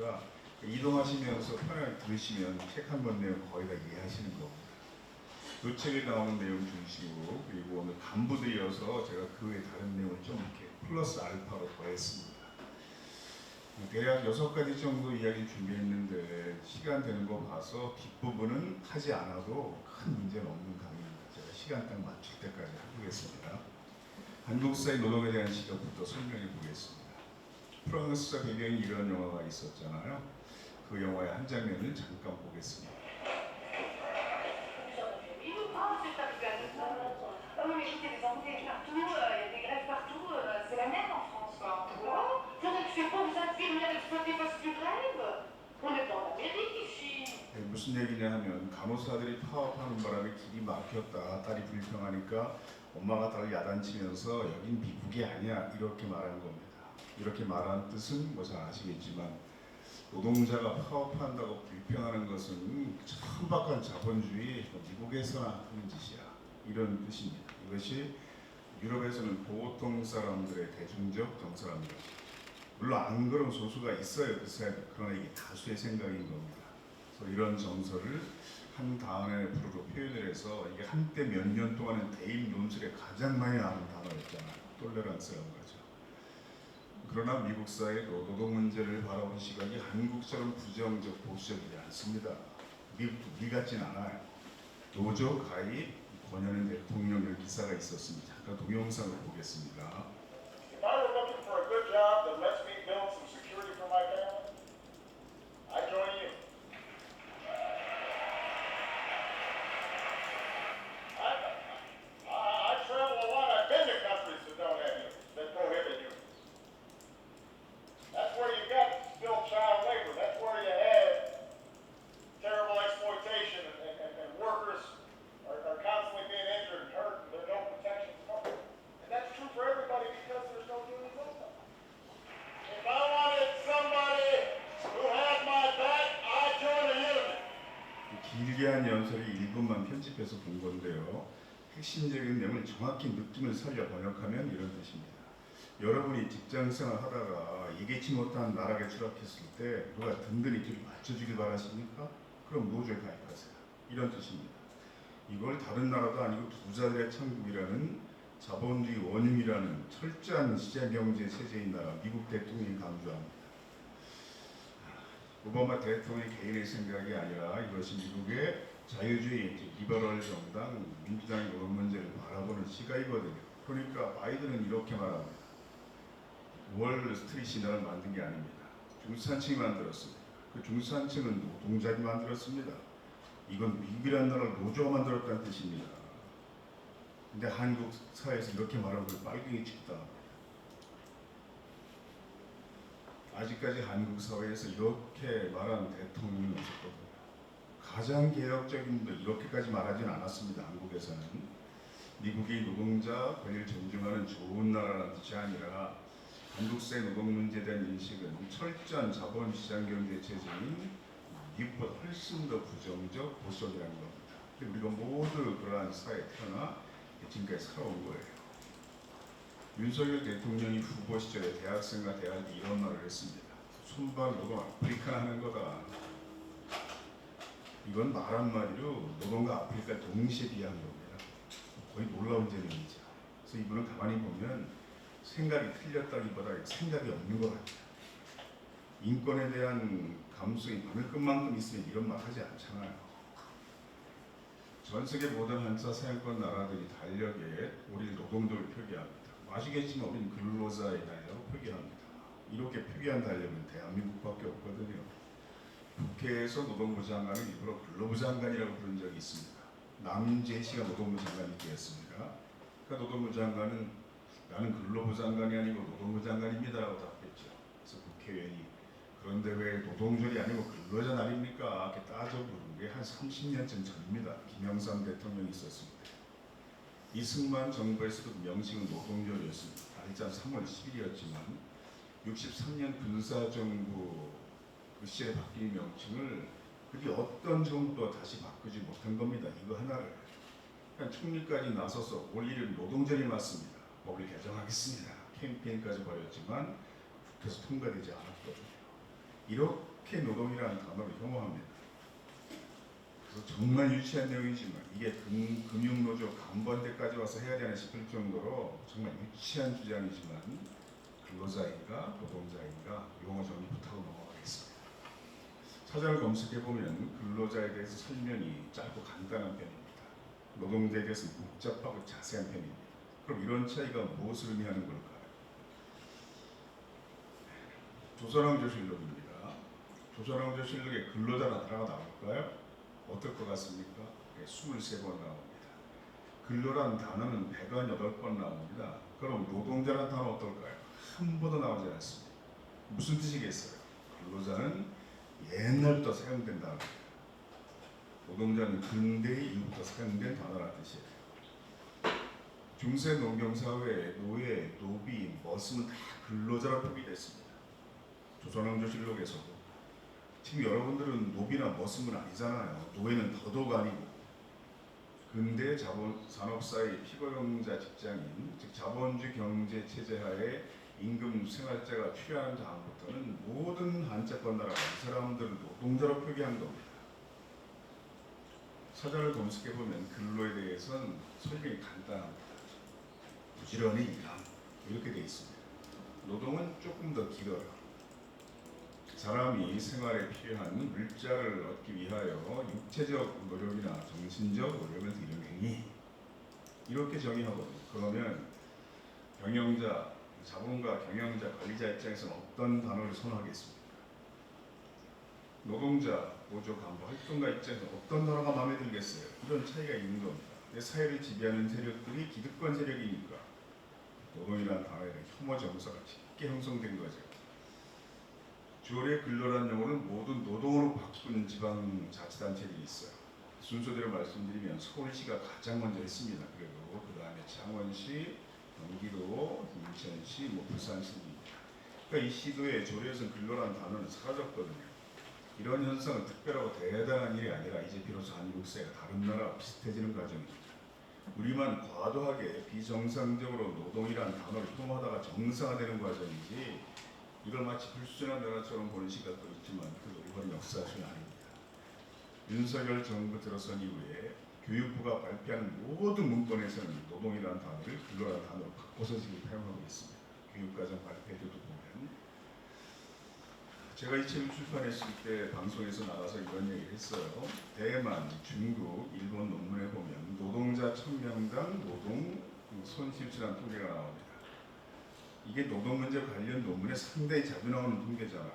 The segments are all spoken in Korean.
있으니까 이동하시면서 편하게 들으시면 책 한 권 내용 거의 다 이해하시는 겁니다. 이 책에 나오는 내용 중심으로 그리고 오늘 간부들이어서 제가 그 외 다른 내용을 좀 이렇게 플러스 알파로 더했습니다. 대략 6가지 정도 이야기 준비했는데 시간 되는 거 봐서 뒷부분은 하지 않아도 큰 문제는 없는 강의입니다. 제가 시간 딱 맞출 때까지 해보겠습니다. 한국사의 노동에 대한 시각부터 설명해 보겠습니다. 프랑스 배경이 이런 영화가 있었잖아요. 그 영화의 한 장면을 잠깐 보겠습니다. 무슨 얘기냐 하면 간호사들이 파업하는 바람에 길이 막혔다. 딸이 불평하니까 엄마가 딸을 야단치면서 여긴 미국이 아니야 이렇게 말하는 겁니다. 이렇게 말하는 뜻은 뭐 잘 아시겠지만 노동자가 파업한다고 불평하는 것은 천박한 자본주의 미국에서나 하는 짓이야 이런 뜻입니다. 이것이 유럽에서는 보통 사람들의 대중적 정서랍니다. 물론 안 그런 소수가 있어요. 그 사이에. 그러나 이게 다수의 생각인 겁니다. 그래서 이런 정서를 한 단어의 부르로 표현을 해서 이게 한때 몇 년 동안은 대입 논술에 가장 많이 나오는 단어였잖아요. 톨레란스라고 하죠. 그러나 미국 사회 노동 문제를 바라보는 시각이 한국처럼 부정적 보수적이지 않습니다. 미국도 우리 같진 않아요. 노조 가입 권하는 대통령의 기사가 있었습니다. 잠깐 동영상을 보겠습니다. If I were looking for a good job that lets me build some security for my family, I'd join you. I travel a lot. I've been to countries that don't have you, that prohibit you. That's where you got still child labor. That's where you have terrible exploitation and workers are constantly being injured and hurt and there's no protections for them. And that's true for everybody because there's no union movement. If I wanted somebody who had my back, I'd join a union. 길게 한 연설을 1분만 편집해서 본 건데요. 핵심적인 내용을 정확히 느낌을 살려 번역하면 이런 뜻입니다. 여러분이 직장생활 하다가 예기치 못한 나락에 추락했을 때 누가 든든히 뒤를 받쳐주길 바라십니까? 그럼 노조에 가입하세요. 이런 뜻입니다. 이걸 다른 나라도 아니고 부자들의 천국이라는 자본주의 원흉이라는 철저한 시장경제 체제인 나라 미국 대통령이 강조합니다. 오바마 대통령의 개인의 생각이 아니라 이것이 미국의 자유주의 리버럴 정당 민주당의 노동 문제를 바라보는 시각이거든요. 그러니까 바이든은 이렇게 말합니다. 월 스트리트 신화를 만든 게 아닙니다. 중산층이 만들었습니다. 그 중산층은 노동자들이 만들었습니다. 이건 미국이라는 나라를 노조가 만들었다는 뜻입니다. 근데 한국 사회에서 이렇게 말하는 걸 빨갱이 취급당합니다. 아직까지 한국 사회에서 이렇게 말하는 대통령이 없었거든요. 가장 개혁적인 분도 이렇게까지 말하진 않았습니다. 한국에서는. 미국이 노동자 권리를 존중하는 좋은 나라라는 뜻이 아니라 한국사회 노동 문제에 대한 인식은 철저한 자본시장 경제 체제인 미국보다 훨씬 더 부정적 보수적이라는 겁니다. 우리가 모두 그러한 사회에 태어나 지금까지 살아온 거예요. 윤석열 대통령이 후보 시절에 대학생과 대화할 때 이런 말을 했습니다. 손발 노동 아프리카 하는 거다. 이건 말 한마디로 노동과 아프리카 동시에 비하한 겁니다. 거의 놀라운 재능이죠. 그래서 이분은 가만히 보면 생각이 틀렸다기보다 생각이 없는 것 같아요. 인권에 대한 감수성이 바늘끝만큼 있으면 이런 말 하지 않잖아요. 전 세계 모든 한차 사용권 나라들이 달력에 우리 노동조를 표기합니다. 아시겠지만 우리는 근로자의 달력을 표기합니다. 이렇게 표기한 달력은 대한민국밖에 없거든요. 국회에서 노동부 장관은 일부러 근로부 장관이라고 부른 적이 있습니다. 남재희 씨가 노동부 장관이 되었습니다. 그러니까 노동부 장관은 나는 근로부 장관이 아니고 노동부 장관입니다라고 답했죠. 그래서 국회의원이 그런데 왜 노동절이 아니고 근로자 날입니까? 이렇게 따져 부른 게 한 30년쯤 전입니다. 김영삼 대통령이 있었습니다. 이승만 정부에서도 명칭은 노동절이었습니다. 날짜 3월 10일이었지만 63년 군사정부 그 시절에 바뀐 명칭을 그게 어떤 정부도 다시 바꾸지 못한 겁니다. 이거 하나를. 그러니까 총리까지 나서서 올 1일 노동절이 맞습니다. 법을 개정하겠습니다. 캠페인까지 벌였지만 국회에서 통과되지 않았거든요. 이렇게 노동이라는 단어를 혐오합니다. 그래서 정말 유치한 내용이지만 이게 금융노조 간번대까지 와서 해야 되나 싶을 정도로 정말 유치한 주장이지만 근로자인가 노동자인가 용어 정리부터 넘어가겠습니다. 사전을 검색해보면 근로자에 대해서 설명이 짧고 간단한 편입니다. 노동자에 대해서는 복잡하고 자세한 편입니다. 그럼 이런 차이가 무엇을 의미하는 걸까요? 조선왕조실록입니다. 조선왕조실록에 근로자라는 단어가 나올까요? 어떨 것 같습니까? 23번 나옵니다. 근로라는 단어는 108번 나옵니다. 그럼 노동자라는 단어 어떨까요? 한 번도 나오지 않습니다. 무슨 뜻이겠어요? 근로자는 옛날부터 사용된 단어입니다. 노동자는 근대 이후부터 사용된 단어라는 뜻이에요. 중세 농경사회에 노예, 노비, 머슴은 다 근로자로 표기됐습니다. 조선왕조실록에서도. 지금 여러분들은 노비나 머슴은 아니잖아요. 노예는 더더욱 아니고. 근대 산업사회 피고용자 직장인, 즉 자본주의 경제 체제 하에 임금 생활자가 필요한 다음부터는 모든 한자권 나라가 이 사람들을 노동자로 표기한 겁니다. 사전을 검색해보면 근로에 대해서는 설명이 간단합니다. 부지런히 일함 이렇게 되어 있습니다. 노동은 조금 더 길어요. 사람이 생활에 필요한 물자를 얻기 위하여 육체적 노력이나 정신적 노력을 들이는 행위 이렇게 정의하거든요. 그러면 경영자, 자본가, 경영자, 관리자 입장에서는 어떤 단어를 선호하겠습니까? 노동자, 노조 간부, 활동가 입장에서 어떤 단어가 마음에 들겠어요? 이런 차이가 있는 겁니다. 사회를 지배하는 세력들이 기득권 세력이니까 노동이라는 단어에 대한 혐오 정서가 깊게 형성된 거죠. 주어의 근로라는 용어는 모든 노동으로 바꾸는 지방자치단체들이 있어요. 순서대로 말씀드리면 서울시가 가장 먼저 했습니다. 그래도 그 다음에 창원시, 경기도, 인천시, 부산시입니다. 그러니까 이 시도의 조례에서는 근로라는 단어는 사라졌거든요. 이런 현상은 특별하고 대단한 일이 아니라 이제 비로소 한국 사회가 다른 나라와 비슷해지는 과정입니다. 우리만 과도하게 비정상적으로 노동이라는 단어를 혐오하다가 정상화되는 과정이지 이걸 마치 불순한 나라처럼 보는 시각도 있지만 그것도 이번 역사적이 아닙니다. 윤석열 정부 들어선 이후에 교육부가 발표하는 모든 문건에서는 노동이라는 단어를 근로라는 단어로 바꿔서 지금 사용하고 있습니다. 교육과정 발표에도 보면 제가 이 책을 출판했을 때 방송에서 나가서 이런 얘기를 했어요. 대만, 중국, 일본 논문에 보면 노동자 1000명당 노동 손실수라는 통계가 나옵니다. 이게 노동 문제 관련 논문에 상당히 자주 나오는 통계잖아요.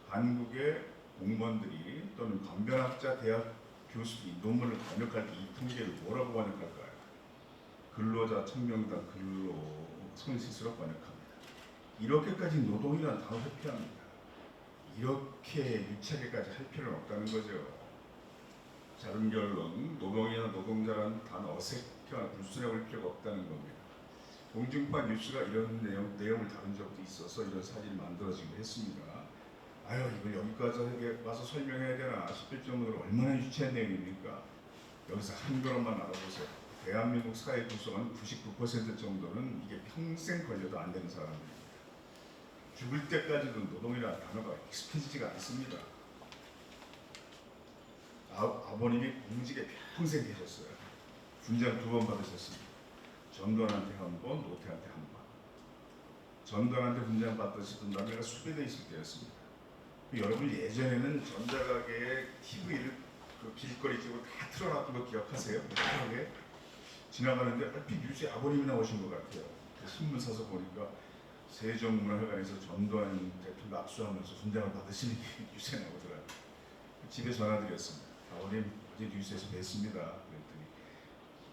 한국의 공무원들이 또는 강변학자 대학 교수들이 논문을 번역할 때 이 통계를 뭐라고 번역할까요? 근로자 1000명당 근로 손실수로 번역합니다. 이렇게까지 노동이라는 단어 회피합니다. 이렇게 유치하게까지 할 필요는 없다는 거죠. 작은 결론, 노동이나 노동자라는 단어 어색하거나 불순해 보일 필요가 없다는 겁니다. 공중파 뉴스가 이런 내용을 다룬 적도 있어서 이런 사진이 만들어지기도 했습니다. 아유 이걸 여기까지 와서 설명해야 되나 싶을 정도로 얼마나 유치한 내용입니까? 여기서 한 걸음만 알아보세요. 대한민국 사회 구성원 99% 정도는 이게 평생 걸려도 안 되는 사람들입니다. 죽을 때까지도 노동이라는 단어가 익숙해지지가 않습니다. 아버님이 공직에 평생 계셨어요. 군장 2번 받으셨습니다. 전두환한테 한 번, 노태한테 한 번. 전두환한테 군장 받으셨던 남자가 수배돼 있을 때였습니다. 여러분 예전에는 전자가게에 TV를 그 길거리 쪽으로 다 틀어놨던 거 기억하세요? 이렇게 지나가는데 얼핏 뉴스에 아버님이 나오신 것 같아요. 신문 사서 보니까 세종문화회관에서 전두환 대통령 압수하면서 군장을 받으시는 게 뉴스에 나오더라고요. 집에 전화드렸습니다. 아버님 어제 뉴스에서 뵀습니다. 그랬더니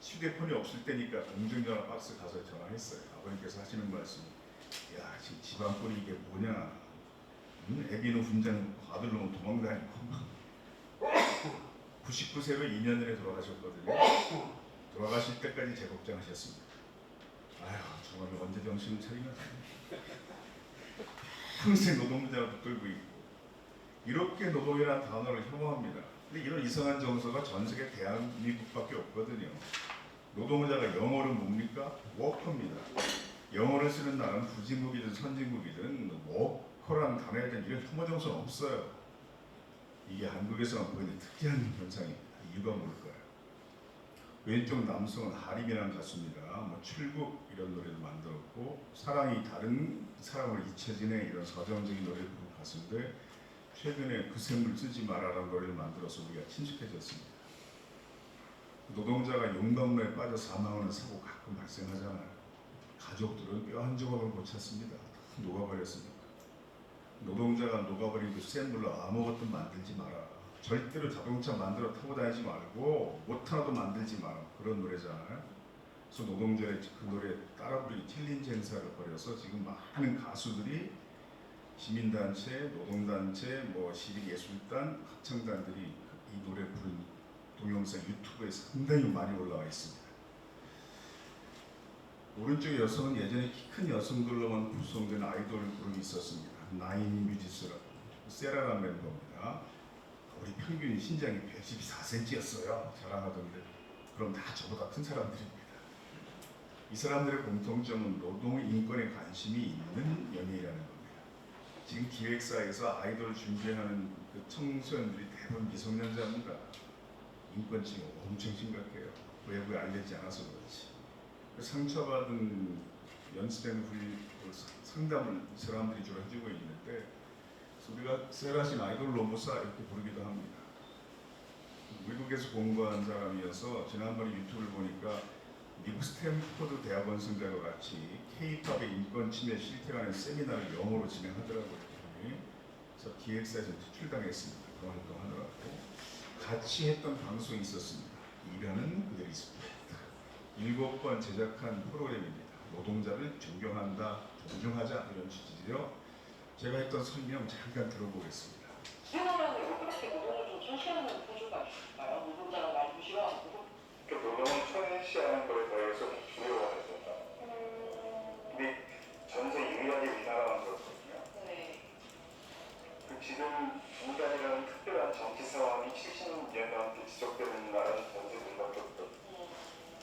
휴대폰이 없을 때니까 공중전화 박스 가서 전화했어요. 아버님께서 하시는 말씀이 야 지금 집안 꼴이 이게 뭐냐. 애비는 군장 아들놈은 도망다니고 99세로 2년 전에 돌아가셨거든요. 돌아가실 때까지 제 걱정하셨습니다. 아휴 정말 언제 정신을 차리나. 평생 노동자를 붙들고 있고 이렇게 노동이라는 단어를 혐오합니다. 근데 이런 이상한 정서가 전 세계 대한민국밖에 없거든요. 노동자가 영어로 뭡니까? 워커입니다. 영어를 쓰는 나라는 후진국이든 선진국이든 워커라는 단어에 대한 이런 혐오 정서는 없어요. 이게 한국에서만 보이는 특이한 현상입니다. 이유가 뭘까요? 왼쪽 남성은 하림이라는 가수입니다. 뭐 출국 이런 노래도 만들었고 사랑이 다른 사람을 잊혀지네 이런 서정적인 노래를 부른 가수인데 최근에 그 샘을 쓰지 마라라는 노래를 만들어서 우리가 친숙해졌습니다. 노동자가 용광로에 빠져 사망하는 사고 가끔 발생하잖아요. 가족들은 뼈 한 조각을 못 찾습니다. 녹아버렸으니까. 노동자가 녹아버린 그 센 물로 아무것도 만들지 마라. 절대로 자동차 만들어 타고 다니지 말고 못 하나도 만들지 마라. 그런 노래잖아요. 그래서 노동자의 그 노래 따라 부르기 챌린지 행사를 벌여서 지금 많은 가수들이 시민단체, 노동단체, 뭐 시립예술단, 합창단들이 이 노래 부른 동영상 유튜브에 상당히 많이 올라와 있습니다. 오른쪽 여성은 예전에 키 큰 여성들로만 구성된 아이돌 그룹이 있었습니다. 나인 뮤지스라고 세라라는 멤버입니다. 우리 평균 신장이 114cm였어요. 자랑하던데. 그럼 다 저보다 큰 사람들입니다. 이 사람들의 공통점은 노동 인권에 관심이 있는 연예인이라는 겁니다. 지금 기획사에서 아이돌 준비하는 그 청소년들이 대부분 미성년자입니다. 인권층이 엄청 심각해요. 외부에 알려지지 않아서 그렇지. 상처받은 연습생 상담을 이 사람들이 주로 해주고 있는데 우리가 세라신 아이돌 로보사 이렇게 부르기도 합니다. 미국에서 공부한 사람이어서 지난번에 유튜브를 보니까 미국 스탠포드 대학원생들과 같이 K-팝의 인권 침해 실태 관련 세미나를 영어로 진행하더라고요. 그래서 기획사에서 퇴출당했습니다. 그 활동하느라고 같이 했던 방송이 있었습니다. 일하는 그들이 스포츠 7번 제작한 프로그램입니다. 노동자를 존경한다, 존중하자 이런 취지죠. 제가 했던 설명 잠깐 들어보겠습니다. 우리나라는 어떻게 노동을 좀 천시하는 구조가 있을까요? 노동자가 말 무시하고 그 노동을 천시하는 거에 대해서 두려워했었다. 근데 전세 유일하게 우리나라만 그렇거든요. 네. 그 지금 인간이라는 특별한 정치 상황이 70년 넘게 지속되는 나라는 전세들밖에 없거든요.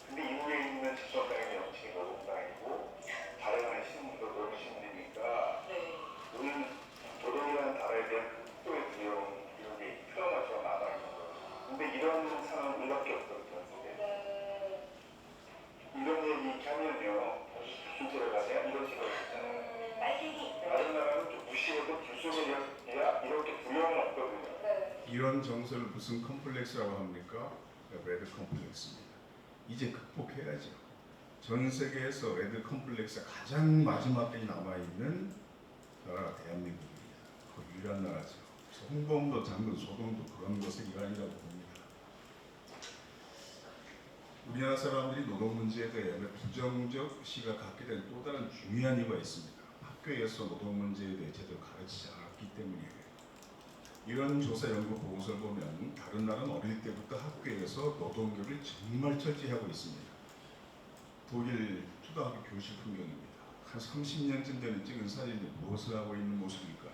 근데 이국에 있는 집정당의 정치가 노동당이고 발행하는 신문도 노동신문이니까 네. 우리는 노동이라는 단어에 대한 극도의 두려움 이런 게 트라우마가 남아있는 거예요. 근데 이런 상황은 우리밖에 없거든요. 네. 이런 얘기 하면요 순서를 가세요 이런 식으로 했잖아요. 빨갱이. 다른 나라는 좀 무시해도 불순이야 이렇게 두려움은 없거든요. 네. 이런 정서를 무슨 컴플렉스라고 합니까? 레드 컴플렉스입니다. 이제 극복해야죠. 전 세계에서 레드 컴플렉스가 가장 마지막까지 남아있는 나라가 대한민국입니다. 그 유일한 나라죠. 그래서 홍범도, 장군, 소동도 그런 것의 일환이라고 봅니다. 우리나라 사람들이 노동 문제에 대해 부정적 시각 갖게 된 또 다른 중요한 이유가 있습니다. 학교에서 노동 문제에 대해 제대로 가르치지 않았기 때문이에요. 이런 조사 연구 보고서를 보면 다른 나라는 어릴 때부터 학교에서 노동교육을 정말 철저히 하고 있습니다. 독일 초등학교 교실 풍경입니다. 한 30년쯤 되는 찍은 사진이 무엇을 하고 있는 모습일까요?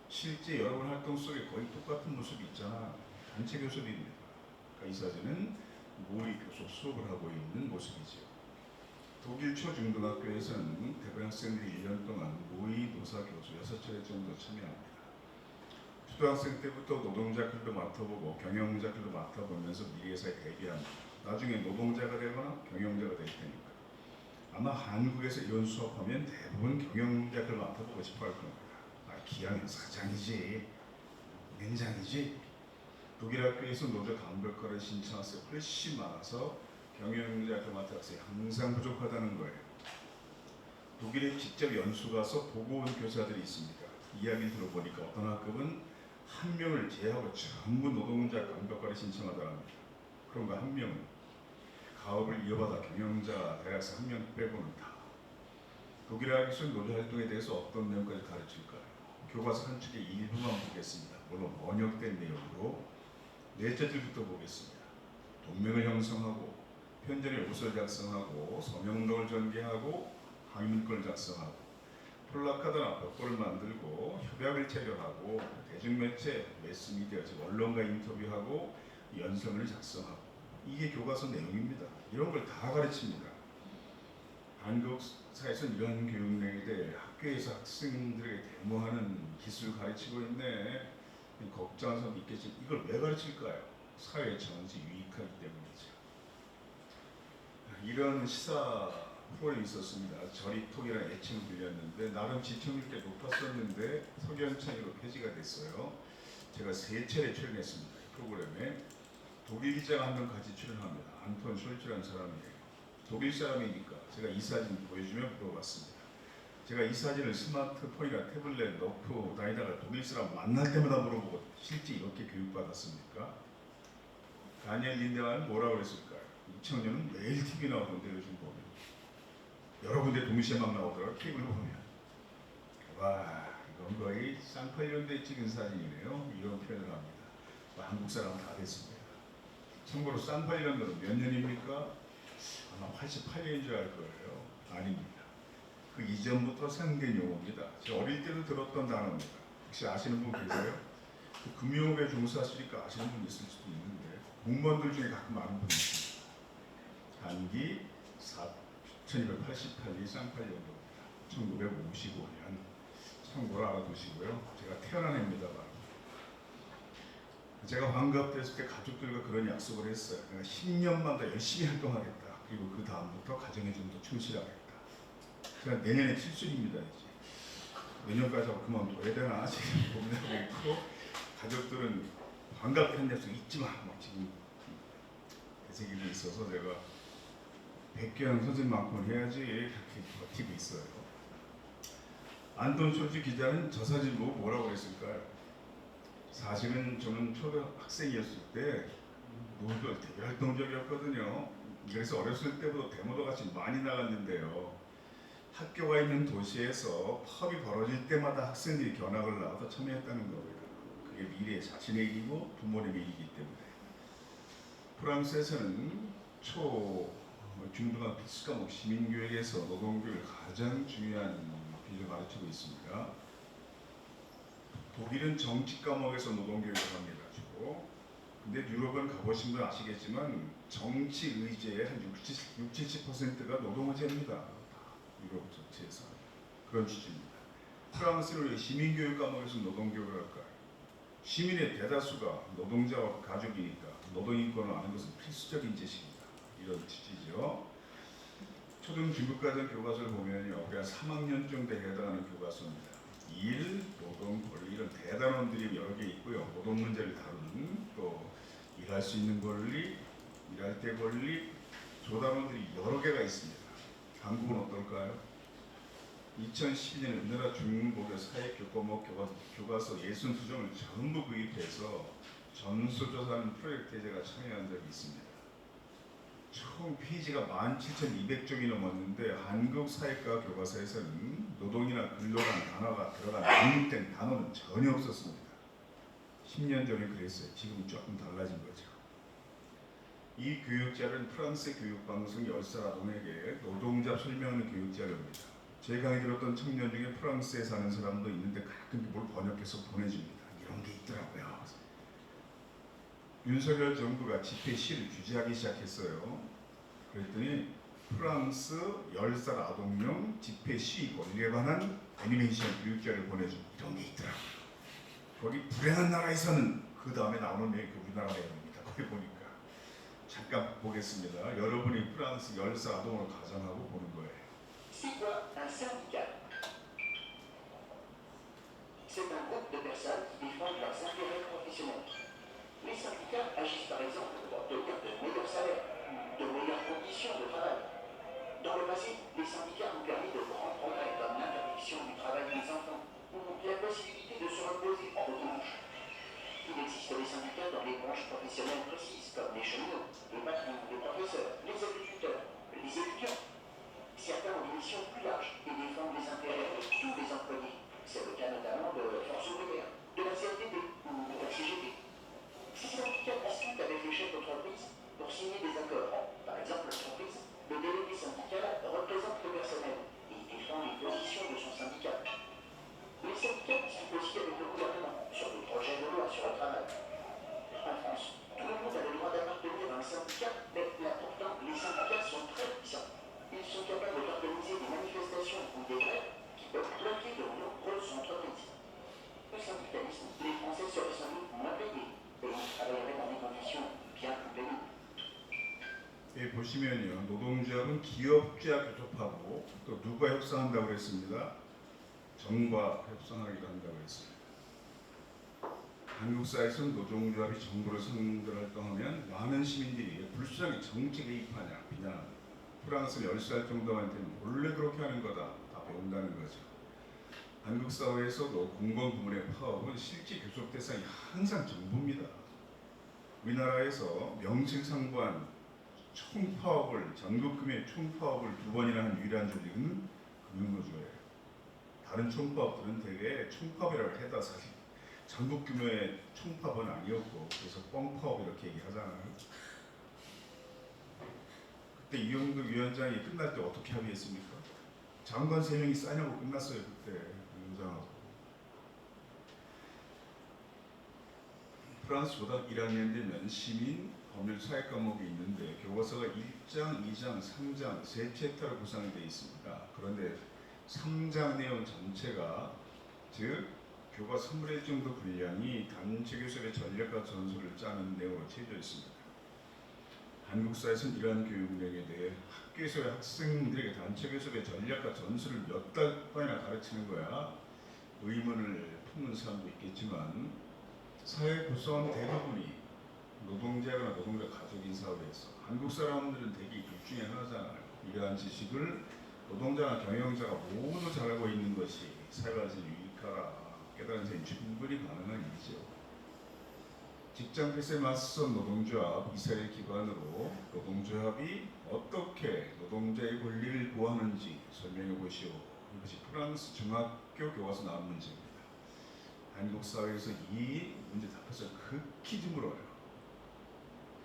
실제 여러분 활동 속에 거의 똑같은 모습이 있잖아. 단체 교섭입니다. 그러니까 이 사진은 모의 교섭 수업을 하고 있는 모습이죠. 독일 초중등학교에서는 대부분 학생들이 1년 동안 모의 노사 교수 6차례 정도 참여합니다. 초등학생 때부터 노동자 글도 맡아보고 경영자 글도 맡아보면서 미래사에 대비합니다. 나중에 노동자가 되거나 경영자가 될 테니까. 아마 한국에서 이런 수업하면 대부분 경영자 글 맡아보고 싶어 할 겁니다. 기왕은 사장이지, 맨장이지. 독일 학교에서 노조 감별과를 신청한 학생이 훨씬 많아서 경영자 글 맡은 학생이 항상 부족하다는 거예요. 독일에 직접 연수 가서 보고 온 교사들이 있습니다. 이야기 들어보니까 어떤 학급은 한 명을 제외하고 전부 노동자 감별과를 신청하더랍니다. 그런가 한 명은 가업을 이어받아 경영자 대학생 한 명 빼고는 다. 독일 학에서 노조 활동에 대해서 어떤 내용까지 가르칠까요? 교과서 한 축의 일부만 보겠습니다. 물론 번역된 내용으로 넷째 줄부터 보겠습니다. 동맹을 형성하고 편전의 요구서를 작성하고 서명록을 전개하고 항문권을 작성하고 플라카드나 벽보를 만들고 협약을 체결하고 대중매체, 매스미디어, 즉 언론과 인터뷰하고 연설문을 작성하고 이게 교과서 내용입니다. 이런 걸 다 가르칩니다. 한국 사회에서는 이런 교육 내용에 대해 학교에서 학생들에게 데모하는 기술 가르치고 있네. 걱정하는 사람도 있겠지만 이걸 왜 가르칠까요? 사회에 전체 유익하기 때문이죠. 이런 시사 프로그램이 있었습니다. 저리톡이라는 애칭을 불렸는데 나름 지청률 꽤 높았었는데 석연찮이로 폐지가 됐어요. 제가 3차례 출연했습니다. 이 프로그램에 독일 기자가 한 명 같이 출연합니다. 안톤 숄츠라는 사람이에요. 독일 사람이니까 제가 이 사진 보여주면 물어봤습니다. 제가 이 사진을 스마트폰이나 태블릿 넣고 다니다가 독일 사람 만날 때마다 물어보고 실제 이렇게 교육받았습니까? 다니엘 린데만은 뭐라고 그랬을까요? 이 청년은 매일 TV 나오던데 요즘 보면 여러 군데 동시에 막 나오더라고요. 케이블 보면 와 이건 거의 쌍팔년대에 찍은 사진이네요. 이런 표현을 합니다. 한국 사람은 다 됐습니다. 참고로 쌍팔년도는 몇 년입니까? 아마 88년인 줄 알 거예요. 아닙니다. 그 이전부터 생긴 용어입니다. 제가 어릴 때도 들었던 단어입니다. 혹시 아시는 분 계세요? 그 금융업에 종사하시니까 아시는 분 있을 수도 있는데 공무원들 중에 가끔 아는 분이 있습니다. 단기 1288년 쌍팔년도입니다. 1955년 참고로 알아두시고요. 제가 태어난 해입니다. 제가 환갑됐을 때 가족들과 그런 약속을 했어요. 내가 10년만 더 열심히 활동하겠다. 그리고 그 다음부터 가정에 좀 더 충실하겠다. 제가 내년에 7순입니다. 이제 내년까지 하고 그만둬야 되나 지금 고민하고 있고 가족들은 환갑한 약속 잊지 마. 뭐 지금 되새기고 있어서 제가 백교양 선생님만큼은 해야지 이렇게 버티고 있어요. 안톤 숄츠 기자는 저 사진 보고 뭐라고 그랬을까요? 사실은 저는 초등학생이었을 때 놀도 되게 활동적이었거든요. 그래서 어렸을 때부터 데모도 같이 많이 나갔는데요. 학교가 있는 도시에서 펍이 벌어질 때마다 학생들이 견학을 나와서 참여했다는 겁니다. 그게 미래의 자신의 일이고 부모님의 일이기 때문에. 프랑스에서는 중등학교 필수과목 시민교육에서 노동교육을 가장 중요한 비율을 가르치고 있습니다. 독일은 정치 과목에서 노동교육을 합니다. 주로. 근데 유럽은 가보신 분 아시겠지만 정치 의제의 한 60-70%가 노동의제입니다. 유럽 전체에서 그런 취지입니다. 프랑스는 왜 시민교육 과목에서 노동교육을 할까요? 시민의 대다수가 노동자와 가족이니까 노동인권을 아는 것은 필수적인 지식이다. 이런 취지죠. 초등 중급과정 교과서를 보면요, 그냥 3학년 정도에 해당하는 교과서입니다. 일, 노동, 권리 이런 대단원들이 여러 개 있고요. 노동 문제를 다루는 또 일할 수 있는 권리, 일할 때 권리, 조단원들이 여러 개가 있습니다. 한국은 어떨까요? 2012년에 우리나라 중고교 사회교과목 교과서 62종을 전부 구입해서 전수조사하는 프로젝트에 제가 참여한 적이 있습니다. 총 페이지가 17,200쪽이 넘었는데 한국 사회과 교과서에서는 노동이나 근로라는 단어가 들어간 독립된 단어는 전혀 없었습니다. 10년 전에 그랬어요. 지금 조금 달라진 거죠. 이 교육자료는 프랑스 교육방송 10살 아동에게 노동자 설명하는 교육자료입니다. 제 강의 들었던 청년 중에 프랑스에 사는 사람도 있는데 가끔 뭘 번역해서 보내줍니다. 이런 게 있더라고요. 윤석열 정부가 집회 시를 규제하기 시작했어요. 그랬더니 프랑스 10살 아동용 집회 시 권리에 관한 애니메이션 교육자료를 보내준 이런 게 있더라고요. 거기 불행한 나라에서는 그 다음에 나오는 게 우리나라 내용입니다. 거기 보니까 잠깐 보겠습니다. 여러분이 프랑스 10살 아동으로 가정하고 보는 거예요. C'est quoi un syndicat? C'est un groupe de personnes qui défendent leurs intérêts professionnels. Les syndicats agissent par exemple pour obtenir de meilleurs salaires, de meilleures conditions de travail. Dans le passé, les syndicats ont permis de grands progrès comme l'interdiction du travail des enfants ou la possibilité de se reposer entre deux manches. Il existe des syndicats dans les branches professionnelles précises comme les cheminots, les patrons, les professeurs, les agriculteurs, les étudiants. Certains ont des missions plus larges et défendent les intérêts de tous les employés. C'est le cas notamment de Force ouvrière, de la CFDT, 보시면요, 노동조합은 기업주와 교섭하고 또 누가 협상한다고 그랬습니다. 정부와 협상하기도 한다고 했습니다. 한국사에서는 노동조합이 정부를 상대로 활동하면 많은 시민들이 불쌍히 정치 개입하냐 비난합니다. 프랑스는 10살 정도만 되면 원래 그렇게 하는 거다 다 배운다는 거죠. 한국 사회에서도 공공부문의 파업은 실제 교섭 대상이 항상 정부입니다. 우리나라에서 명실상부한 총파업을 전국금융 총파업을 2번이나 한 유일한 조직은 금융노조예요. 다른 총파업들은 대개 총파업이라고 해도 사실 전국 규모의 총파업은 아니었고 그래서 뻥파업 이렇게 얘기하잖아요. 그때 이용득 위원장이 끝날 때 어떻게 합의했습니까? 장관 3명이 싸냐고 끝났어요. 그때 위원장하고. 프랑스 고등 1학년 되면 시민, 법률, 사회 과목이 있는데 교과서가 1장, 2장, 3장, 3챕터로 구성이 되어 있습니다. 그런데 3장 내용 전체가 즉 교과 3분의 1 정도 분량이 단체 교섭의 전략과 전술을 짜는 내용으로 채워져 있습니다. 한국사에서는 이러한 교육 운영에 대해 학교에서의 학생들에게 단체 교섭의 전략과 전술을 몇 달 동안이나 가르치는 거야 의문을 품는 사람도 있겠지만 사회 구성 대부분이 노동자거나 노동자 가족인 사회에서 한국 사람들은 대개 둘 중에 하나잖아요. 이러한 지식을 노동자나 경영자가 모두 잘 알고 있는 것이 사회에서 유익하라 깨달은 점이 충분히 가능한 일이죠. 직장 폐쇄에 맞선 노동조합 이사를 기반으로 노동조합이 어떻게 노동자의 권리를 보호하는지 설명해 보시오. 이것이 프랑스 중학교 교과서 나온 문제입니다. 한국 사회에서 이 문제 답해서 극히 드물어요.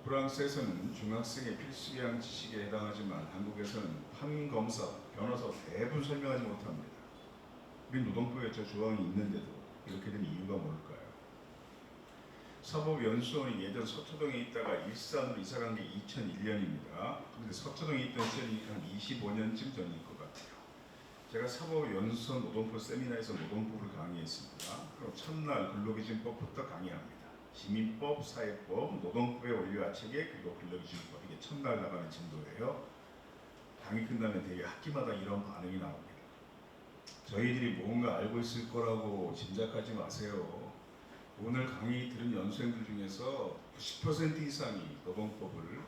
프랑스에서는 중학생의 필수교양 지식에 해당하지만 한국에서는 판검사, 변호사 대부분 설명하지 못합니다. 우리 노동부에 저 조항이 있는데도 이렇게 된 이유가 뭘까요? 사법연수원이 예전 서초동에 있다가 일산으로 이사간 게 2001년입니다. 그런데 서초동에 있던 시절이 한 25년쯤 전일 것 같아요. 제가 사법연수원 노동법 세미나에서 노동법을 강의했습니다. 그럼 첫날 근로기준법부터 강의합니다. 시민법, 사회법, 노동법의 원리와 체계, 그리고 근로기준법 이게 첫날 나가는 정도예요. 강의 끝나면 되게 학기마다 이런 반응이 나옵니다. 저희들이 뭔가 알고 있을 거라고 짐작하지 마세요. 오늘 강의 들은 연수생들 중에서 90% 이상이 노동법을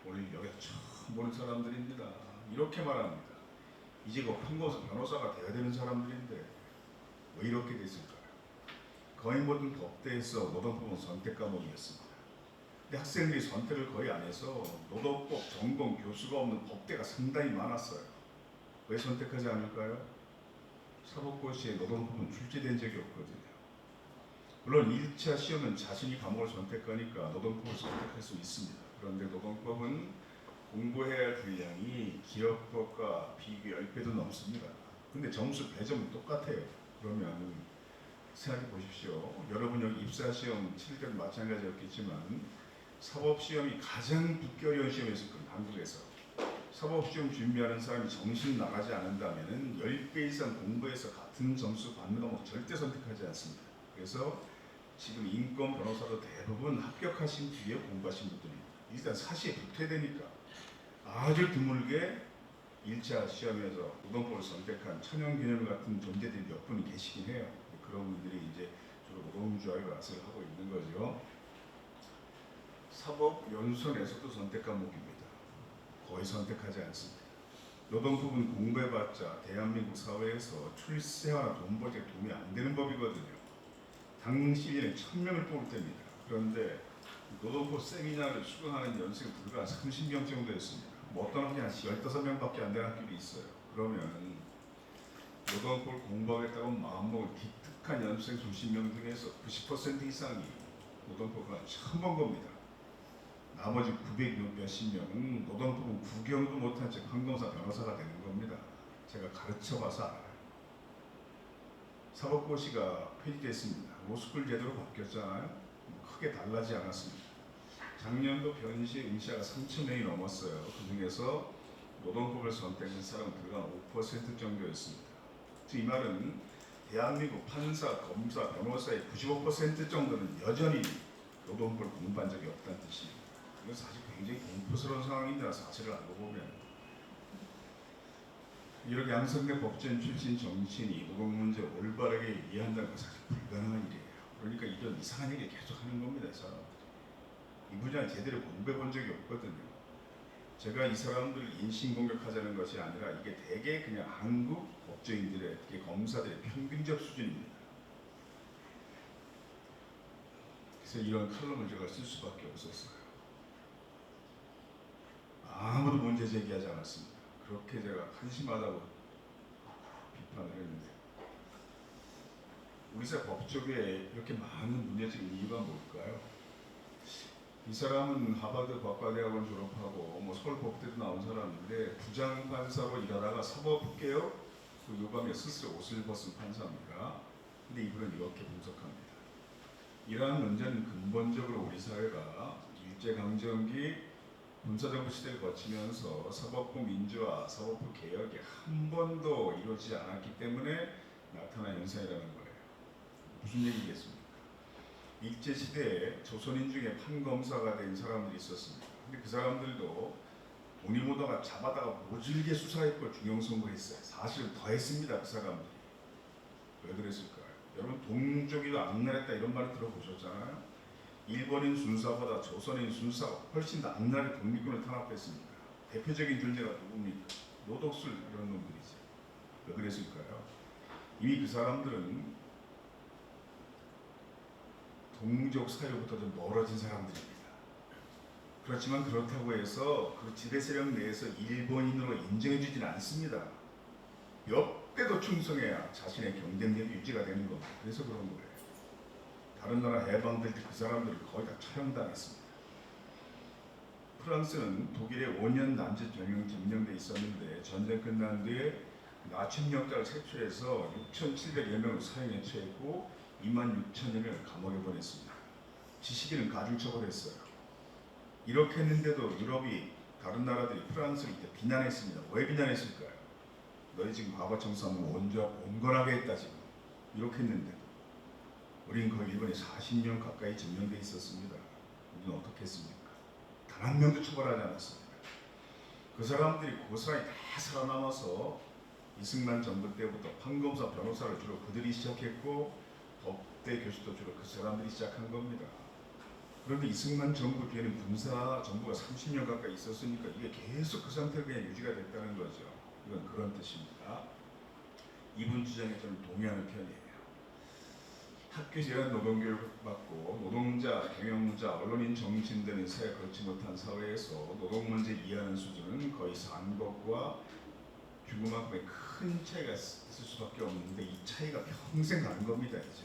오늘 여기 처음 보는 사람들입니다. 이렇게 말합니다. 이제 그 판검사 변호사가 돼야 되는 사람들인데 왜 이렇게 됐을까요? 거의 모든 법대에서 노동법은 선택 과목이었습니다. 근데 학생들이 선택을 거의 안 해서 노동법 전공 교수가 없는 법대가 상당히 많았어요. 왜 선택하지 않을까요? 사법고시에 노동법은 출제된 적이 없거든요. 물론 1차 시험은 자신이 과목을 선택하니까 노동법을 선택할 수 있습니다. 그런데 노동법은 공부해야 할 분량이 기업법과 비교 10배도 넘습니다. 근데 점수 배점은 똑같아요. 그러면 생각해 보십시오. 여러분 여기 입사시험 치를 때도 마찬가지였겠지만 사법시험이 가장 붙기 어려운 시험이었을 겁니다. 한국에서. 사법시험 준비하는 사람이 정신 나가지 않는다면 10배 이상 공부해서 같은 점수 받는 과목 절대 선택하지 않습니다. 그래서 지금 인권 변호사도 대부분 합격하신 뒤에 공부하신 분들입니다. 일단 사시에 붙어야 되니까 아주 드물게 1차 시험에서 노동법을 선택한 천연기념 같은 존재들이 몇 분 계시긴 해요. 그런 분들이 이제 주로 노동조합에 와서 하고 있는 거죠. 사법연수원에서도 선택 과목입니다. 거의 선택하지 않습니다. 노동법은 공부해봤자 대한민국 사회에서 출세와 돈 벌기에 도움이 안 되는 법이거든요. 당시에는 1000명을 뽑을 때입니다. 그런데 노동법 세미나를 수강하는 연수가 불과 30명 정도였습니다. 뭐 어떤 학교 한 15명밖에 안 되는 학교도 있어요. 그러면 노동법을 공부하겠다고 마음먹은 기특한 연수생 수십 명 중에서 90% 이상이 노동법을 처음 본 겁니다. 나머지 900 몇십 명은 노동법은 구경도 못한 채 판검사 변호사가 되는 겁니다. 제가 가르쳐봐서 알아요. 사법고시가 폐지됐습니다. 로스쿨 제도로 바뀌었잖아요. 크게 달라지지 않았습니다. 작년도 변시에 응시자가 3,000명이 넘었어요. 그 중에서 노동법을 선택한 사람은 불과 5% 정도였습니다. 즉 이 말은 대한민국 판사, 검사, 변호사의 95% 정도는 여전히 노동법을 공부한 적이 없다는 뜻입니다. 이건 사실 굉장히 공포스러운 상황입니다. 사실을 알고 보면. 이렇게 양성대 법전 출신 정치인이 노동 문제 올바르게 이해한다는 건 사실 불가능한 일이에요. 그러니까 이런 이상한 얘기 계속 하는 겁니다. 이 사람들이. 이 분야는 제대로 공부해 본 적이 없거든요. 제가 이 사람들을 인신공격하자는 것이 아니라 이게 대개 그냥 한국 법조인들의, 특히 검사들의 평균적 수준입니다. 그래서 이런 칼럼을 제가 쓸 수밖에 없었어요. 아무도 문제 제기하지 않았습니다. 그렇게 제가 한심하다고 비판을 했는데, 우리 사회 법조계에 이렇게 많은 문제적인 이유가 뭘까요? 이 사람은 하버드 법과대학원 졸업하고 서울법대도 나온 사람인데 부장판사로 일하다가 사법개혁 요감에 스스로 옷을 벗은 판사입니다. 근데 이분은 이렇게 분석합니다. 이러한 문제는 근본적으로 우리 사회가 일제강점기 군사정부 시대를 거치면서 사법부 민주화, 사법부 개혁이 한 번도 이루어지지 않았기 때문에 나타난 현상이라는 거예요. 무슨 얘기겠습니까? 일제시대에 조선인 중에 판검사가 된 사람들이 있었습니다. 근데 그 사람들도 돈이 모다가 잡아다가 모질게 수사했고 중형선고했어요. 사실은 더 했습니다. 그 사람들이. 왜 그랬을까요? 여러분 동족이도 악랄했다 이런 말 들어보셨잖아요. 일본인 순사보다 조선인 순사가 훨씬 더 악랄하게 독립군을 탄압했습니다. 대표적인 존재가 누굽니까? 노덕술 이런 놈들이죠. 왜 그랬을까요? 이미 그 사람들은 동족 사회로부터 좀 멀어진 사람들입니다. 그렇지만 그렇다고 해서 그 지배 세력 내에서 일본인으로 인정해주지는 않습니다. 몇 대도 충성해야 자신의 경쟁력이 유지가 되는 겁니다. 그래서 그런 거예요. 다른 나라 해방될 때 그 사람들을 거의 다 처형당했습니다. 프랑스는 독일에 5년 남짓 점령돼 있었는데 전쟁 끝난 뒤에 나침역자를 색출해서 6,700여 명을 사형에 처했고 26,000여 명을 감옥에 보냈습니다. 지식인은 가중처벌했어요. 이렇게 했는데도 유럽이 다른 나라들이 프랑스를 이때 비난했습니다. 왜 비난했을까요? 너희 지금 과거 청산은 온건하게 했다 지금. 이렇게 했는데도 우리는 거의 일본에 40년 가까이 점령돼 있었습니다. 우리는 어떻게 했습니까? 단 한 명도 처벌하지 않았습니다. 그 사람들이 고스란히 다 살아남아서 이승만 정부 때부터 판검사, 변호사를 주로 그들이 시작했고 법대 교수도 주로 그 사람들이 시작한 겁니다. 그런데 이승만 정부 뒤에는 군사 정부가 30년 가까이 있었으니까 이게 계속 그 상태로 그냥 유지가 됐다는 거죠. 이건 그런 뜻입니다. 이분 주장에 좀 동의하는 편이에요. 학교에서 이런 노동교육을 받고 노동자, 경영자, 언론인, 정치인 등의 사회에 그렇지 못한 사회에서 노동 문제 이해하는 수준은 거의 산것과 규모만큼의 큰 차이가 있을 수밖에 없는데 이 차이가 평생 가는 겁니다. 이제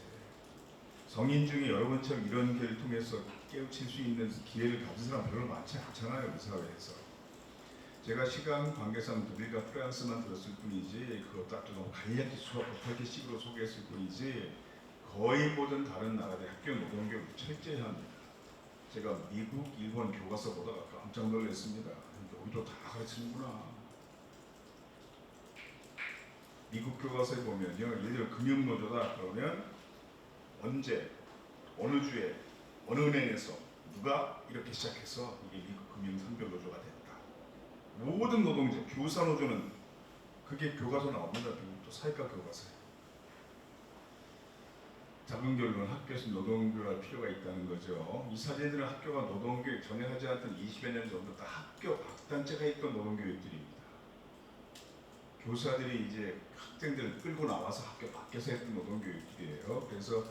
성인 중에 여러분처럼 이런 기회를 통해서 깨우칠 수 있는 기회를 가진 사람 별로 많지 않잖아요. 이 사회에서. 제가 시간 관계상 독일과 프랑스만 들었을 뿐이지 그것도 아주 너무 간략히 수업 못할 식으로 소개했을 뿐이지 거의 모든 다른 나라들의 학교 노동교육을 철저히 합니다. 제가 미국, 일본 교과서 보다가 깜짝 놀랐습니다. 여기도 다 가르치는구나. 미국 교과서에 보면요, 예를 들어 금융노조다 그러면 언제, 어느 주에, 어느 은행에서 누가 이렇게 시작해서 이게 미국 금융상별노조가 됐다. 모든 노동자, 교사노조는 그게 교과서 나옵니다. 미국도 사회과 교과서에. 작은 결론은 학교에서 노동교육할 필요가 있다는 거죠. 이 사진들은 학교가 노동교육 전혀 하지 않던 20여 년 전부터 학교 박단체가 있던 노동교육들입니다. 교사들이 이제 학생들을 끌고 나와서 학교 밖에서 했던 노동교육들이에요. 그래서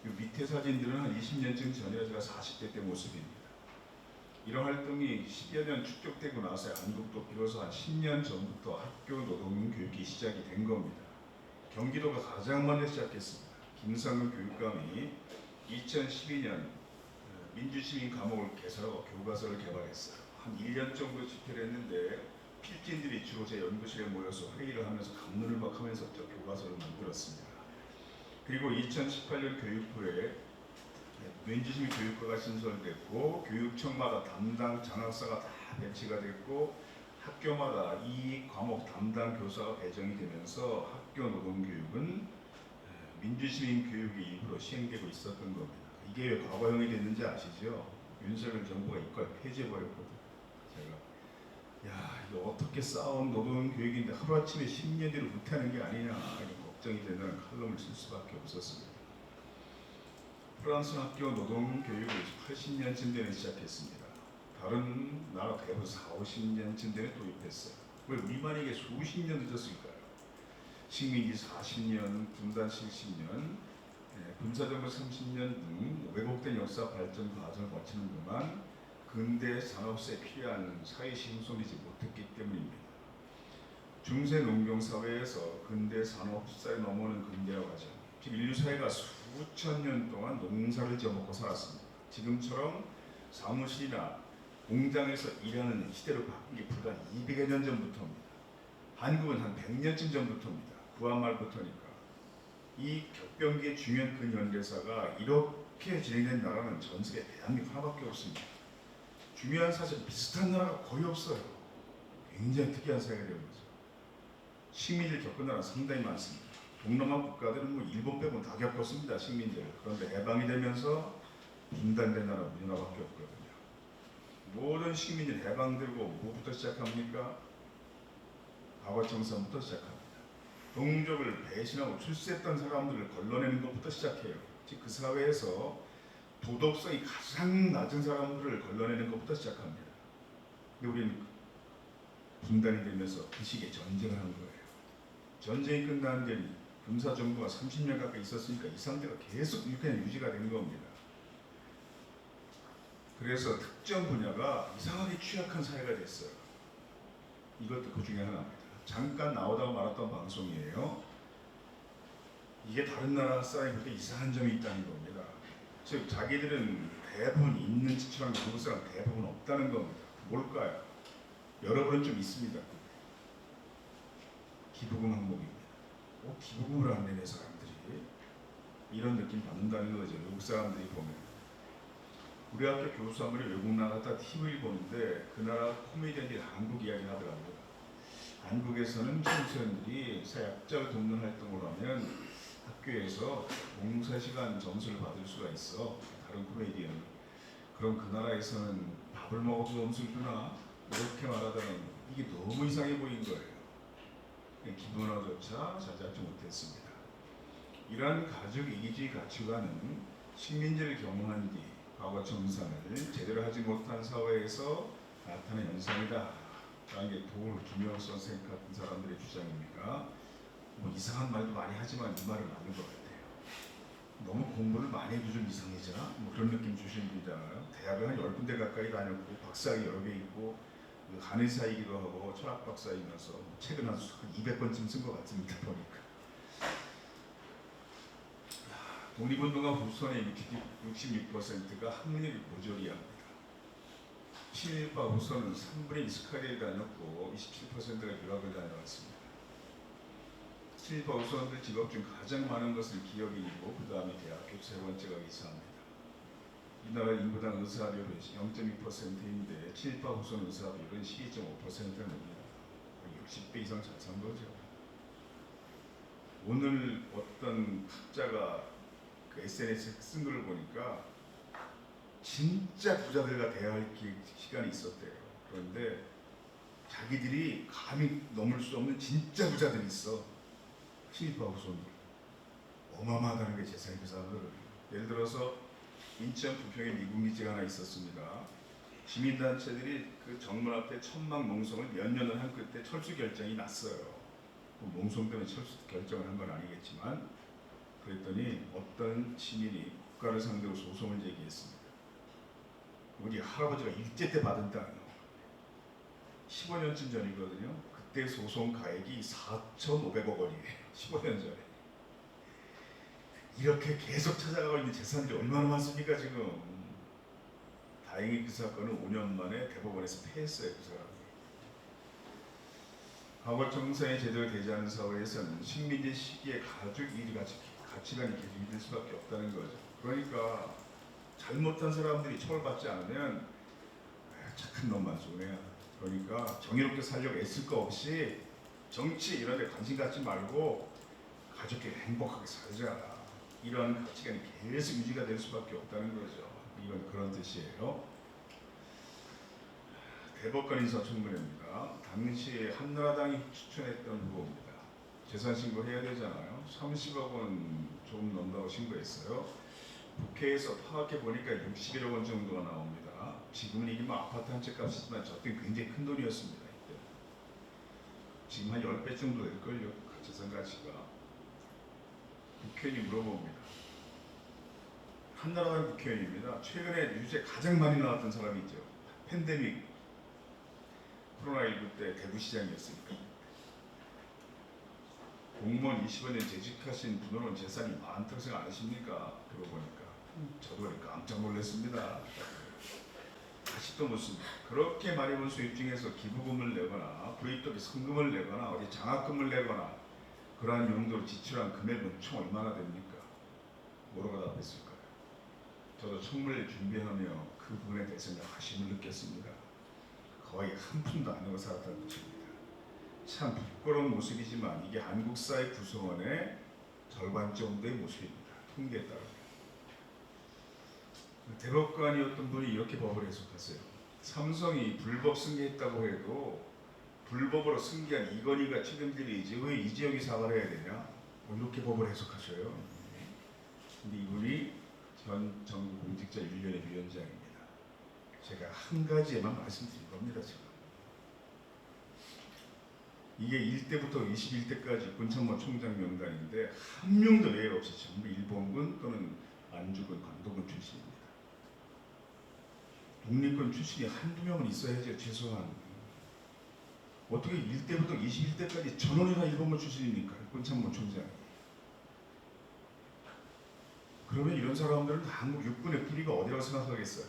이 밑에 사진들은 한 20년쯤 전에 제가 40대 때 모습입니다. 이런 활동이 10여 년 축적되고 나서 한국도 비로소 한 10년 전부터 학교 노동교육이 시작이 된 겁니다. 경기도가 가장 먼저 시작했습니다. 김상근 교육감이 2012년 민주시민 과목을 개설하고 교과서를 개발했어요. 한 1년 정도 집회를 했는데 필진들이 주로 제 연구실에 모여서 회의를 하면서 감론을 박하면서 저 교과서를 만들었습니다. 그리고 2018년 교육부에 민주시민 교육과가 신설됐고 교육청마다 담당 장학사가 다 배치가 됐고 학교마다 이 과목 담당 교사가 배정이 되면서 학교 노동교육은 민주시민 교육의 일부로 시행되고 있었던 겁니다. 이게 왜 과거형이 됐는지 아시죠? 윤석열 정부가 이걸 폐지해버렸거든. 제가 야 이거 어떻게 쌓아온 노동교육인데 하루아침에 10년 뒤로 못하는 게 아니냐 이런 걱정이 되는 칼럼을 쓸 수밖에 없었습니다. 프랑스 학교 노동교육을 80년쯤 되에 시작했습니다. 다른 나라 대부분 4, 50년쯤 되에 도입했어요. 왜 우리만 이게 수십 년 늦었을까요? 식민지 40년, 분단 70년, 군사정부 30년 등 왜곡된 역사 발전 과정을 거치는 동안 근대 산업사에 필요한 사회시 형성되지 못했기 때문입니다. 중세 농경 사회에서 근대 산업사에 넘어오는 근대화 과정, 즉 인류 사회가 수천 년 동안 농사를 지어먹고 살았습니다. 지금처럼 사무실이나 공장에서 일하는 시대로 바뀐 게 불과 200여 년 전부터입니다. 한국은 한 100년쯤 전부터입니다. 구한말부터니까. 이 격변기의 중요한 근현대사가 이렇게 진행된 나라는 전 세계 대한민국 하나밖에 없습니다. 중요한 사실 비슷한 나라가 거의 없어요. 굉장히 특이한 사회가 되는 거죠. 식민지를 겪은 나라는 상당히 많습니다. 동남아 국가들은 뭐 일본 빼고는 다 겪었습니다. 식민지를. 그런데 해방이 되면서 분단된 나라는 우리나라밖에 없거든요. 모든 식민지는 해방되고 뭐부터 시작합니까? 과거청산부터 시작합니다. 동족을 배신하고 출세했던 사람들을 걸러내는 것부터 시작해요. 즉 그 사회에서 도덕성이 가장 낮은 사람들을 걸러내는 것부터 시작합니다. 근데 우리는 분단이 되면서 그 시기에 전쟁을 한 거예요. 전쟁이 끝난 뒤에 군사정부가 30년 가까이 있었으니까 이 상태가 계속 이렇게 유지가 된 겁니다. 그래서 특정 분야가 이상하게 취약한 사회가 됐어요. 이것도 그 중에 하나입니다. 잠깐 나오다가 말았던 방송이에요. 이게 다른 나라 사람이 볼 때 이상한 점이 있다는 겁니다. 즉 자기들은 대부분 있는 지출한 한국 사람 대부분 없다는 겁니다. 뭘까요? 여러분은 좀 있습니다. 기부금 항목입니다. 기부금을 안 내는 사람들이 이런 느낌 받는다는 거죠. 외국 사람들이 보면. 우리 학교 교수 한 분이 외국 나갔다 TV를 보는데 그 나라 코미디언들이 한국 이야기 하더라고요. 한국에서는 청소년들이 사약자를 돕는 활동을 하면 학교에서 봉사시간 점수를 받을 수가 있어. 다른 코미디언. 그럼 그 나라에서는 밥을 먹어도 점수를 주나? 이렇게 말하다는 이게 너무 이상해 보인 거예요. 기본어조차 자제하지 못했습니다. 이러한 가족 이기주의 가치관은 식민지를 경험한 뒤 과거 정상을 제대로 하지 못한 사회에서 나타난 현상이다. 라는 게 도울 김영선 선생 같은 사람들의 주장입니다. 뭐 이상한 말도 많이 하지만 이 말은 맞는 것 같아요. 너무 공부를 많이 해도 좀 이상해지나? 뭐 그런 느낌 주시는 분이잖아요. 대학을 한 10군데 가까이 다녔고 박사학위 여러 개 있고 간의사이기도 하고 철학 박사이면서 책은 한 200권쯤 쓴 것 같습니다. 보니까. 독립운동가 후손의 66%가 학력이 고졸이합니다. 친일파 후손은 3분의 2 스카리에 다녔고 27%가 유학을 다녀왔습니다. 친일파 후손들 직업 중 가장 많은 것은 기업인이고 그 다음에 대학교 세 번째가 의사입니다. 이 나라 인구당 의사비율은 0.2%인데 친일파 후손 의사비율은 12.5%를 냅니다. 60배 이상 잘 산 거죠. 오늘 어떤 학자가 그 SNS에 쓴 글을 보니까 진짜 부자들과 대화할 시간이 있었대요. 그런데 자기들이 감히 넘을 수 없는 진짜 부자들이 있어. 친일파 후손들. 어마어마하다는 게 재산이 그 사람들은. 예를 들어서 인천 부평에 미군기지가 하나 있었습니다. 시민단체들이 그 정문 앞에 천막 농성을 몇 년을 한 끝에 철수 결정이 났어요. 농성 때문에 철수 결정을 한 건 아니겠지만 그랬더니 어떤 시민이 국가를 상대로 소송을 제기했습니다. 우리 할아버지가 일제 때 받은 땅 15년쯤 전이거든요. 그때 소송 가액이 4,500억 원이에요. 15년 전에. 이렇게 계속 찾아가고 있는 재산들이 얼마나 많습니까 지금. 다행히 그 사건은 5년 만에 대법원에서 패했어요. 그 사람이. 과거 정상이 제대로 되지 않은 사회에서는 식민지 시기에 가족 이익 가치관이 계속 있을 수밖에 없다는 거죠. 그러니까 잘못한 사람들이 처벌받지 않으면 착한 놈만 좋네요. 그러니까 정의롭게 살려고 애쓸 거 없이 정치 이런 데 관심 갖지 말고 가족끼리 행복하게 살자. 이러한 가치관이 계속 유지가 될 수밖에 없다는 거죠. 이건 그런 뜻이에요. 대법관 인사청문회입니다. 당시 한나라당이 추천했던 후보입니다. 재산 신고해야 되잖아요. 30억 원 조금 넘는다고 신고했어요. 국회에서 파악해 보니까 61억 원 정도가 나옵니다. 지금은 이게 뭐 아파트 한 채 값이지만 저 때는 굉장히 큰 돈이었습니다. 이때. 지금 한 10배 정도 될걸요. 재산 가치가. 국회의원이 물어봅니다. 한나라당 국회의원입니다. 최근에 뉴스에 가장 많이 나왔던 사람이 있죠. 팬데믹 코로나19 때 대구시장이었으니까. 공무원 20여 년 재직하신 분으로는 재산이 많다고 생각 안 하십니까? 들어보니까 저도 깜짝 놀랐습니다. 아직도 묻습니다. 그렇게 많이 번 수입 중에서 기부금을 내거나 불이익 성금을 내거나 어디 장학금을 내거나 그러한 용도로 지출한 금액은 총 얼마나 됩니까? 뭐라고 답했을까요? 저도 청문회를 준비하며 그 부분에 대해서 아쉬움을 느꼈습니다. 거의 한 푼도 안 내고 살았다는 것입니다. 참 부끄러운 모습이지만 이게 한국 사회 구성원의 절반 정도의 모습입니다. 통계에 따르면. 대법관이었던 분이 이렇게 법을 해석하세요. 삼성이 불법 승계했다고 해도 불법으로 승계한 이건희가 책임질이지 왜 이재용이 사과를 해야 되냐? 뭐 이렇게 법을 해석하셔요. 근데 이분이 전 정부공직자윤리위원회 위원장입니다. 제가 한 가지에만 말씀드린 겁니다. 지금. 이게 1대부터 21대까지 군참모 총장 명단인데 한 명도 예외 없이 전부 일본군 또는 안주군, 관도군 출신입니다. 독립군 출신이 한두 명은 있어야죠. 최소한. 어떻게 1대부터 21대까지 전원이 다 일본군 출신입니까? 군참모 총장. 그러면 이런 사람들은 한국 육군의 뿌리가 어디라고 생각하겠어요?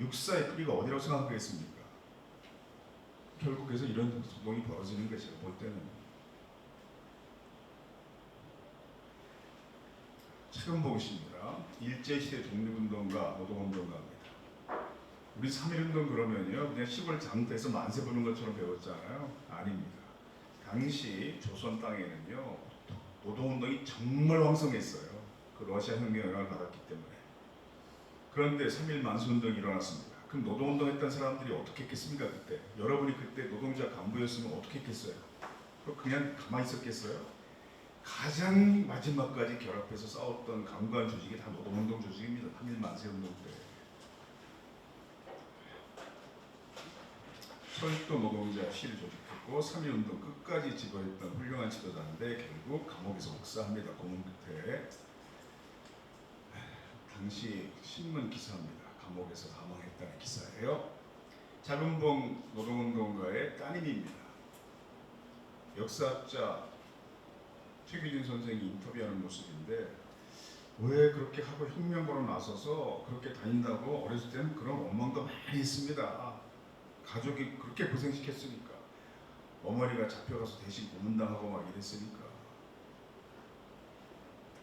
육사의 뿌리가 어디라고 생각하겠습니까? 결국에서 이런 소동이 벌어지는 것이죠. 볼 때는. 최근복 씨입니다. 일제시대 독립운동가, 노동운동가입니다. 우리 3.1운동 그러면요 그냥 시골 장터에서 만세 부는 것처럼 배웠잖아요. 아닙니다. 당시 조선 땅에는요 노동운동이 정말 왕성했어요. 그 러시아 혁명에 영향을 받았기 때문에. 그런데 3.1 만수운동이 일어났습니다. 그럼 노동운동했던 사람들이 어떻게 했겠습니까 그때? 여러분이 그때 노동자 간부였으면 어떻게 했겠어요? 그냥 가만히 있었겠어요? 가장 마지막까지 결합해서 싸웠던 강구한 조직이 다 노동운동 조직입니다. 3.1 만세운동 때. 철도 노동자 시를 조직했고 3.1운동 끝까지 지도했던 훌륭한 지도자인데 결국 감옥에서 복사합니다. 고문 끝에. 당시 신문 기사입니다. 감옥에서 사망했다는 기사예요. 차근봉 노동운동가의 따님입니다. 역사학자 최규진 선생이 인터뷰하는 모습인데 왜 그렇게 하고 혁명으로 나서서 그렇게 다닌다고 어렸을 때는 그런 원망도 많이 했습니다. 가족이 그렇게 고생시켰으니까 어머니가 잡혀가서 대신 고문당하고 막 이랬으니까.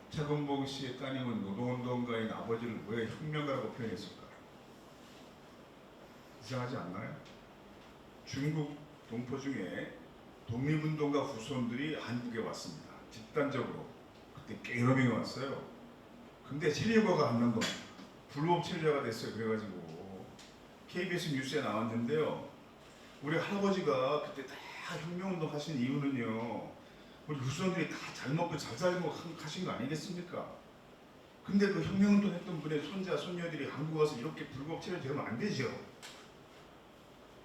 차근봉 씨의 따님은 노동운동가인 아버지를 왜 혁명가라고 표현했을까? 이상하지 않나요? 중국 동포 중에 독립운동가 후손들이 한국에 왔습니다. 집단적으로. 그때 꽤 여러 명이 왔어요. 근데 체류가가 안 난 겁니다. 불법 체류자가 됐어요. 그래가지고 KBS 뉴스에 나왔는데요. 우리 할아버지가 그때 다 혁명운동 하신 이유는요. 우리 후손들이 다 잘 먹고 잘 살고 하신 거 아니겠습니까? 근데 그 혁명운동 했던 분의 손자, 손녀들이 한국 와서 이렇게 불법 체류되면 안 되죠.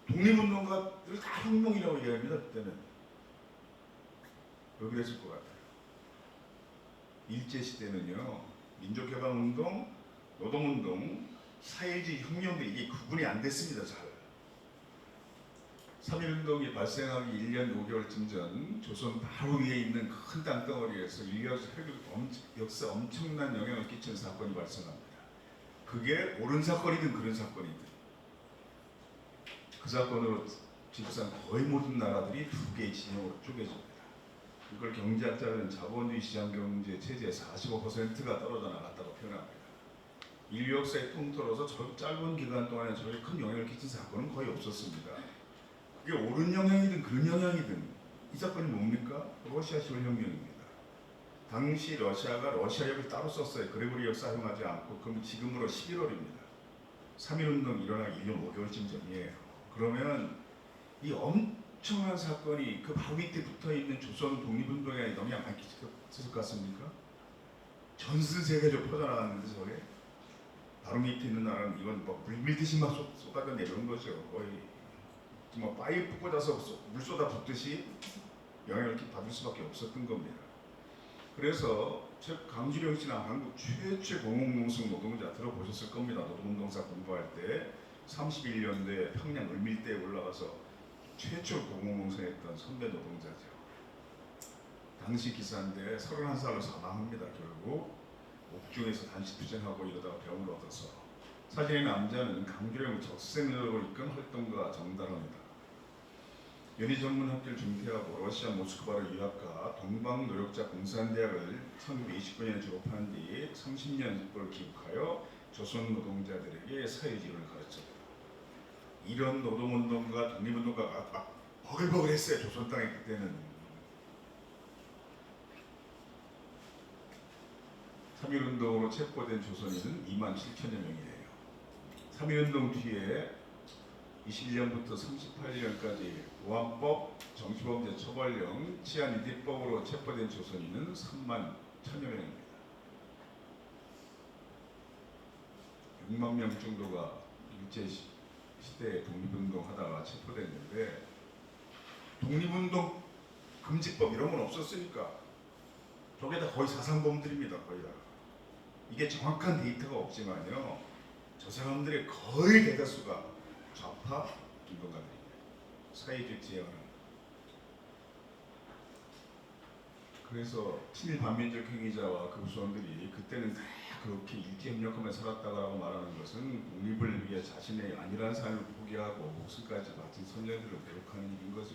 독립운동가들 다 혁명이라고 얘기합니다. 그때는. 왜 그랬을 것 같아요? 일제시대는요. 민족해방운동, 노동운동, 사회주의 혁명도 이게 구분이 안 됐습니다. 잘. 3.1운동이 발생하기 1년 5개월쯤 전 조선 바로 위에 있는 큰 땅덩어리에서 인류 역사 엄청난 영향을 끼치는 사건이 발생합니다. 그게 옳은 사건이든 그런 사건이든 그 사건으로 지구상 거의 모든 나라들이 두 개의 진영으로 쪼개집니다. 이걸 경제학자는 자본주의 시장 경제 체제의 45%가 떨어져 나갔다고 표현합니다. 인류 역사의 통틀어서 저 짧은 기간 동안에 저렇게 큰 영향을 끼친 사건은 거의 없었습니다. 그게 옳은 영향이든 그런 영향이든 이 사건이 뭡니까? 러시아 시골 혁명입니다. 당시 러시아가 러시아역을 따로 썼어요. 그레고리역 사용하지 않고. 그럼 지금으로 11월입니다. 3.1운동 일어나기 1년 5개월쯤 전이에요. 그러면 이 엄청난 사건이 그 바로 밑에 붙어있는 조선 독립운동에 영향 안 끼쳤을 것 같습니까? 전 세계적으로 퍼져나갔는데 저게 바로 밑에 있는 나라는 이건 뭐 물밀듯이 막 쏟아져 내려온 거죠. 거의 뭐 파이프 꽂아서 물 쏟아 붓듯이 영향을 이렇게 받을 수밖에 없었던 겁니다. 그래서 강주령 씨나 한국 최초의 공공농성 노동자 들어보셨을 겁니다. 노동운동사 공부할 때 31년도에 평양 을밀대에 올라가서 최초 공공농성했던 선배 노동자죠. 당시 기사인데 31살로 사망합니다. 결국 옥중에서 단식투쟁하고 이러다가 병을 얻어서. 사진의 남자는 강주령 적생으로 이끈 활동가 정달호입니다. 연희전문학교를 중퇴하고 러시아 모스크바로 유학가 동방노력자 공산대학을 1929년에 졸업한 뒤 30년을 기록하여 조선 노동자들에게 사회주의를 가르쳤다. 이런 노동운동가 독립운동가가 버글버글했어요. 조선 땅에 그때는. 3.1운동으로 체포된 조선인은 27,000여 명이에요. 3.1운동 뒤에 21년부터 38년까지 보안법, 정치범죄 처벌령, 치안유기법으로 체포된 조선인은 3만 1,000여 명입니다. 6만 명 정도가 일제시대에 독립운동 하다가 체포됐는데 독립운동 금지법 이런 건 없었으니까 저게 다 거의 사상범들입니다. 거의 다. 이게 정확한 데이터가 없지만요. 저 사람들의 거의 대다수가 좌파 운동가들입니다. 사회주의 지향하는. 그래서 친일 반민족 행위자와 그 후손들이 그때는 다 그렇게 일제협력하며 살았다고 말하는 것은 독립을 위해 자신의 안일한 삶을 포기하고 목숨까지 바친 선녀들을 대역하는 일인 거죠.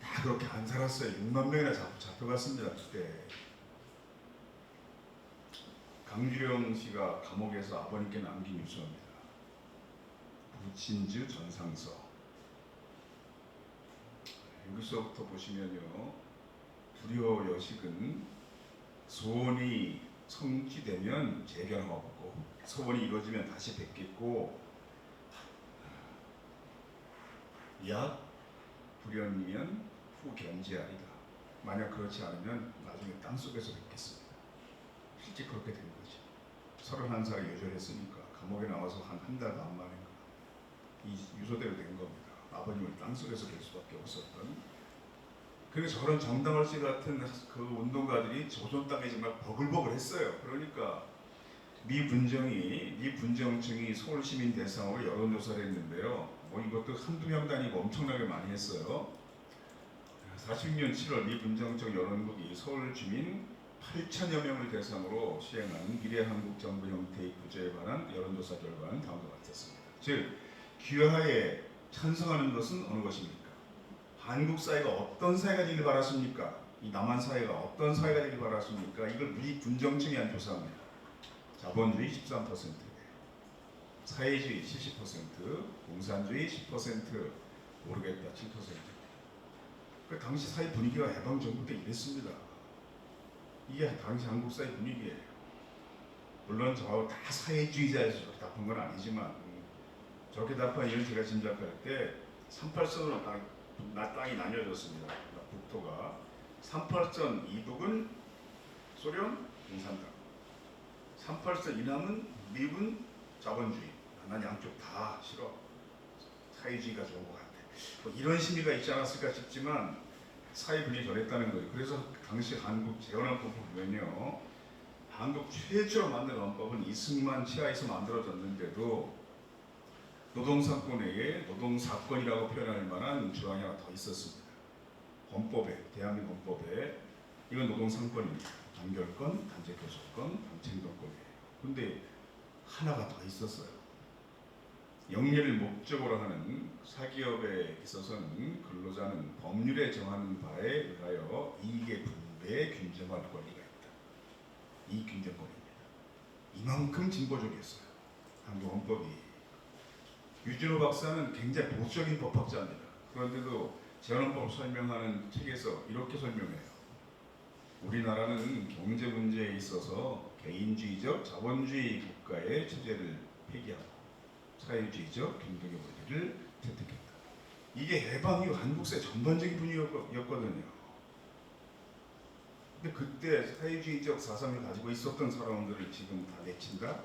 다 그렇게 안 살았어요. 6만 명이나 잡혀갔습니다. 그때. 강주령 씨가 감옥에서 아버님께 남긴 유서입니다. 부친즈 전상서. 여기서부터 보시면요. 불효 여식은 소원이 성취되면 재견하고 소원이 이루어지면 다시 뵙겠고 약 불연이면 후 견지하리다. 만약 그렇지 않으면 나중에 땅속에서 뵙겠습니다. 실제 그렇게 된 거죠. 31살에 요절했으니까 감옥에 나와서 한 달도 안 만에 이 유서대로 된 겁니다. 아버님을 땅속에서 뵐 수밖에 없었던. 그래서 저런 정당월 씨 같은 그 운동가들이 조선 땅에 정말 버글버글했어요. 그러니까 미 분정청이 서울 시민 대상으로 여론조사를 했는데요. 뭐 이것도 한두 명도 아니고 엄청나게 많이 했어요. 40년 7월 미 분정청 여론국이 서울 주민 8천여 명을 대상으로 시행한 미래 한국 정부 형태의 구조에 관한 여론조사 결과는 다음과 같았습니다. 즉 귀화에 찬성하는 것은 어느 것입니까? 한국 사회가 어떤 사회가 되길 바라십니까? 이 남한 사회가 어떤 사회가 되길 바라십니까? 이걸 미 분정청이 한 조사입니다. 자본주의 13%, 사회주의 70%, 공산주의 10%, 모르겠다 7%. 그 당시 사회 분위기가 해방 정부 때 이랬습니다. 이게 당시 한국 사회 분위기예요. 물론 저하고 다 사회주의자에서 답한 건 아니지만 저렇게 답한 이유는 제가 짐작할 때 38선으로 땅이 나뉘어졌습니다. 국토가 38선 이북은 소련 공산당, 38선 이남은 미군 자본주의. 난 양쪽 다 싫어. 사회주의가 좋은 것 같아. 뭐 이런 심리가 있지 않았을까 싶지만 사회 분위기 저랬다는 거죠. 그래서 당시 한국 재헌헌법을 보면요, 한국 최초로 만든 헌법은 이승만 치하에서 만들어졌는데도 노동사건 외에 노동사건이라고 표현할 만한 조항이 하나 더 있었습니다. 헌법에, 대한민국 헌법에 이건 노동상권입니다. 단결권, 단체교섭권, 단체행동권이에요. 근데 하나가 더 있었어요. 영리를 목적으로 하는 사기업에 있어서는 근로자는 법률에 정하는 바에 의하여 이익의 분배에 균등할 권리가 있다. 이 균등권입니다. 이만큼 진보적이었어요. 한국 헌법이. 유진호 박사는 굉장히 보수적인 법학자입니다. 그런데도 재헌헌법을 설명하는 책에서 이렇게 설명해요. 우리나라는 경제 문제에 있어서 개인주의적 자본주의 국가의 체제를 폐기하고 사회주의적平等의 원리를 채택했다. 이게 해방 이후 한국사의 전반적인 분위기였거든요. 근데 그때 사회주의적 사상을 가지고 있었던 사람들을 지금 다 내친다?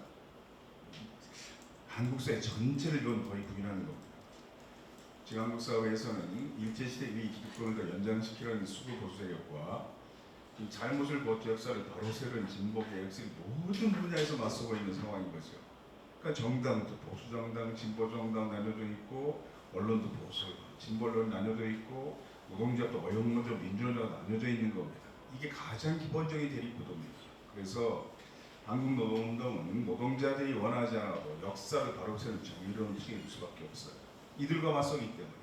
한국사의 전체를 이건 거의 부인하는 겁니다. 지금 한국 사회에서는 일제시대 위 기득권을 더 연장시키려는 수구 보수 세력과 이 잘못을 고쳐 역사를 바로 세우는 진보 개혁들이 모든 분야에서 맞서고 있는 상황인 거죠. 그러니까 정당도 보수 정당, 진보 정당 나뉘어져 있고, 언론도 보수, 진보 언론 나뉘어져 있고, 노동자도 어용노조, 민주노조가 나뉘어져 있는 겁니다. 이게 가장 기본적인 대립구도입니다. 그래서 한국 노동운동은 노동자들이 원하지 않아도 역사를 바로 세우는 정의로운 움직일 수밖에 없어요. 이들과 맞서기 때문에.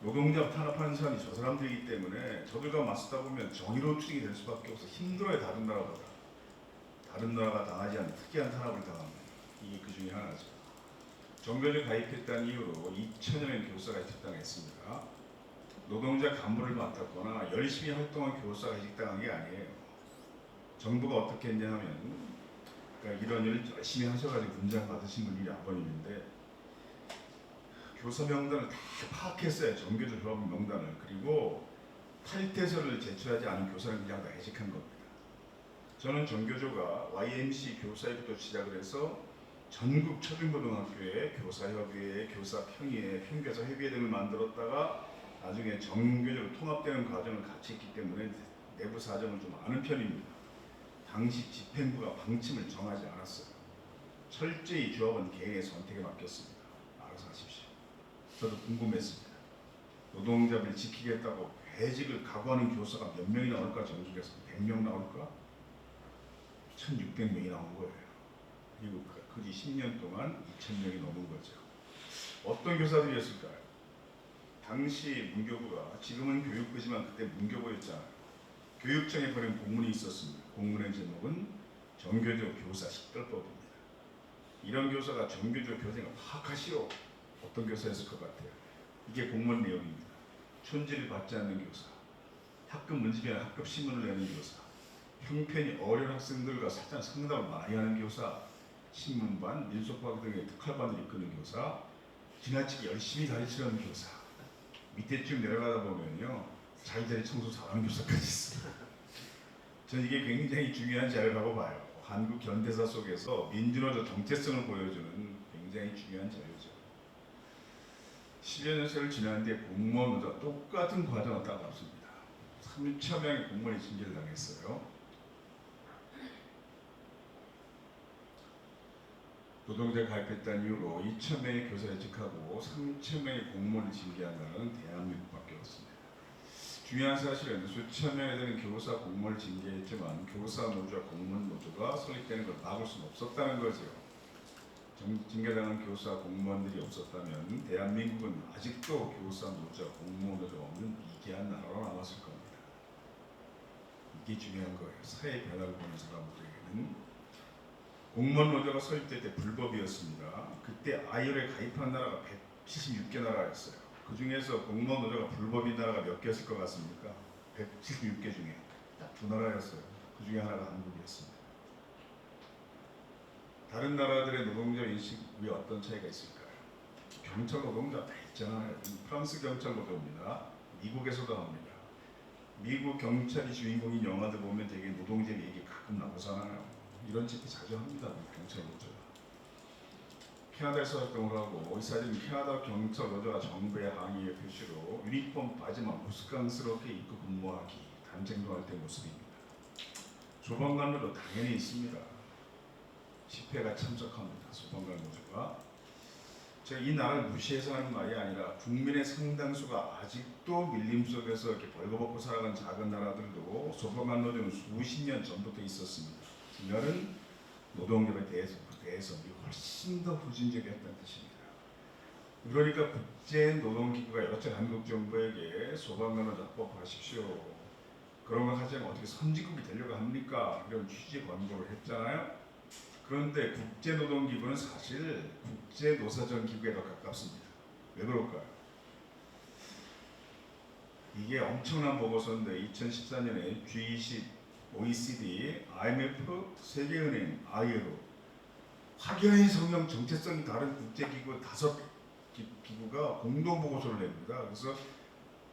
노동자 탄압하는 사람이 저 사람들이기 때문에 저들과 맞서다 보면 정의로운 추진이 될 수밖에 없어. 힘들어요. 다른 나라보다. 다른 나라가 당하지 않는 특이한 탄압을 당합니다. 이게 그 중에 하나죠. 정교조에 가입했다는 이유로 2000여 명 교사가 해직당했습니다. 노동자 간부를 맡았거나 열심히 활동한 교사가 해직당한 게 아니에요. 정부가 어떻게 했냐면, 그러니까 이런 일을 열심히 하셔가지고 분장 받으신 분들이 아버님인데, 교사 명단을 다 파악했어요. 정교조 조합 명단을. 그리고 탈퇴서를 제출하지 않은 교사는 그냥 다 해직한 겁니다. 저는 정교조가 YMC 교사회부터 시작을 해서 전국 초중고등학교에 교사협의회, 교사평의회, 평교사협의회 등을 만들었다가 나중에 정교조로 통합되는 과정을 같이 했기 때문에 내부 사정을 좀 아는 편입니다. 당시 집행부가 방침을 정하지 않았어요. 철저히 조합은 개인의 선택에 맡겼습니다. 알아서 하십시오. 저도 궁금했습니다. 노동자를 지키겠다고 해직을 각오하는 교사가 몇 명이 나올까? 전국에서 100명 나올까? 1600명이 나온 거예요. 그리고 그 뒤 10년 동안 2000명이 넘은 거죠. 어떤 교사들이었을까요? 당시 문교부가, 지금은 교육부지만 그때 문교부였잖아요. 교육청에 보낸 공문이 있었습니다. 공문의 제목은 정교조 교사 식별법입니다. 이런 교사가 정교조 교생을 파악하시오. 어떤 교사였을 것 같아요? 이게 공문 내용입니다. 촌지를 받지 않는 교사, 학급 문집이나 학급 신문을 내는 교사, 형편이 어려운 학생들과 상담을 많이 하는 교사, 신문반, 민속학 등의 특활반을 이끄는 교사, 지나치게 열심히 가르치는 교사, 밑에 쭉 내려가다 보면요, 자기들이 청소 잘하는 교사까지 있어요. 저는 이게 굉장히 중요한 자료라고 봐요. 한국 현대사 속에서 민주노조 정체성을 보여주는 굉장히 중요한 자료죠. 10여 년 세월 지난 뒤에 공무원 노조가 똑같은 과정을 따라왔습니다. 3천 명의 공무원이 징계를 당했어요. 노동자에 가입했다는 이유로 2,000명의 교사를 해직하고 3,000명의 공무원을 징계한다는 대한민국밖에 없습니다. 중요한 사실은 수천 명에 되는 교사 공무원을 징계했지만 교사 노조와 공무원 노조가 설립되는 걸 막을 수는 없었다는 거죠. 징계당한 교사 공무원들이 없었다면 대한민국은 아직도 교사 노조와 공무원 노조가 없는 미개한 나라로 남았을 겁니다. 이게 중요한 거예요. 사회 변화를 보는 사람들에게는. 공무원 노조가 설립될 때 불법이었습니다. 그때 ILO에 가입한 나라가 176개 나라였어요. 그 중에서 공무원 노조가 불법인 나라가 몇 개였을 것 같습니까? 176개 중에 딱 두 나라였어요. 그 중에 하나가 한국이었습니다. 다른 나라들의 노동자 인식이 어떤 차이가 있을까요? 경찰 노동자 다 있잖아요. 프랑스 경찰 노조입니다. 미국에서도 합니다. 미국 경찰이 주인공인 영화들 보면 되게 노동자 얘기 가끔 나오잖아요. 이런 짓도 자주 합니다. 경찰 노조가. 캐나다에서 활동을 하고 의사들은 캐나다 경찰 노조가 정부의 항의의 표시로 유니폼 바지만 무스강스럽게 입고 근무하기, 단쟁도 할 때 모습입니다. 소방관들도 당연히 있습니다. 집회가 참석합니다. 소방관 노조가. 제가 이 나라를 무시해서 하는 말이 아니라 국민의 상당수가 아직도 밀림 속에서 이렇게 벌거벗고 살아가는 작은 나라들도 소방관 노조는 수십 년 전부터 있었습니다. 이거는 노동력에 대해서 훨씬 더 후진적이었다는 뜻입니다. 그러니까 국제노동기구가 여차 한국 정부에게 소방관을 합법화하십시오. 그런 걸 하지 않으면 어떻게 선진국이 되려고 합니까? 이런 취지 권고를 했잖아요. 그런데 국제노동기구는 사실 국제노사정 기구에 더 가깝습니다. 왜 그럴까요? 이게 엄청난 보고서인데 2014년에 G20, OECD, IMF, 세계은행, ILO 확연히 성형 정체성이 다른 국제기구 5기구가 공동 보고서를 냅니다. 그래서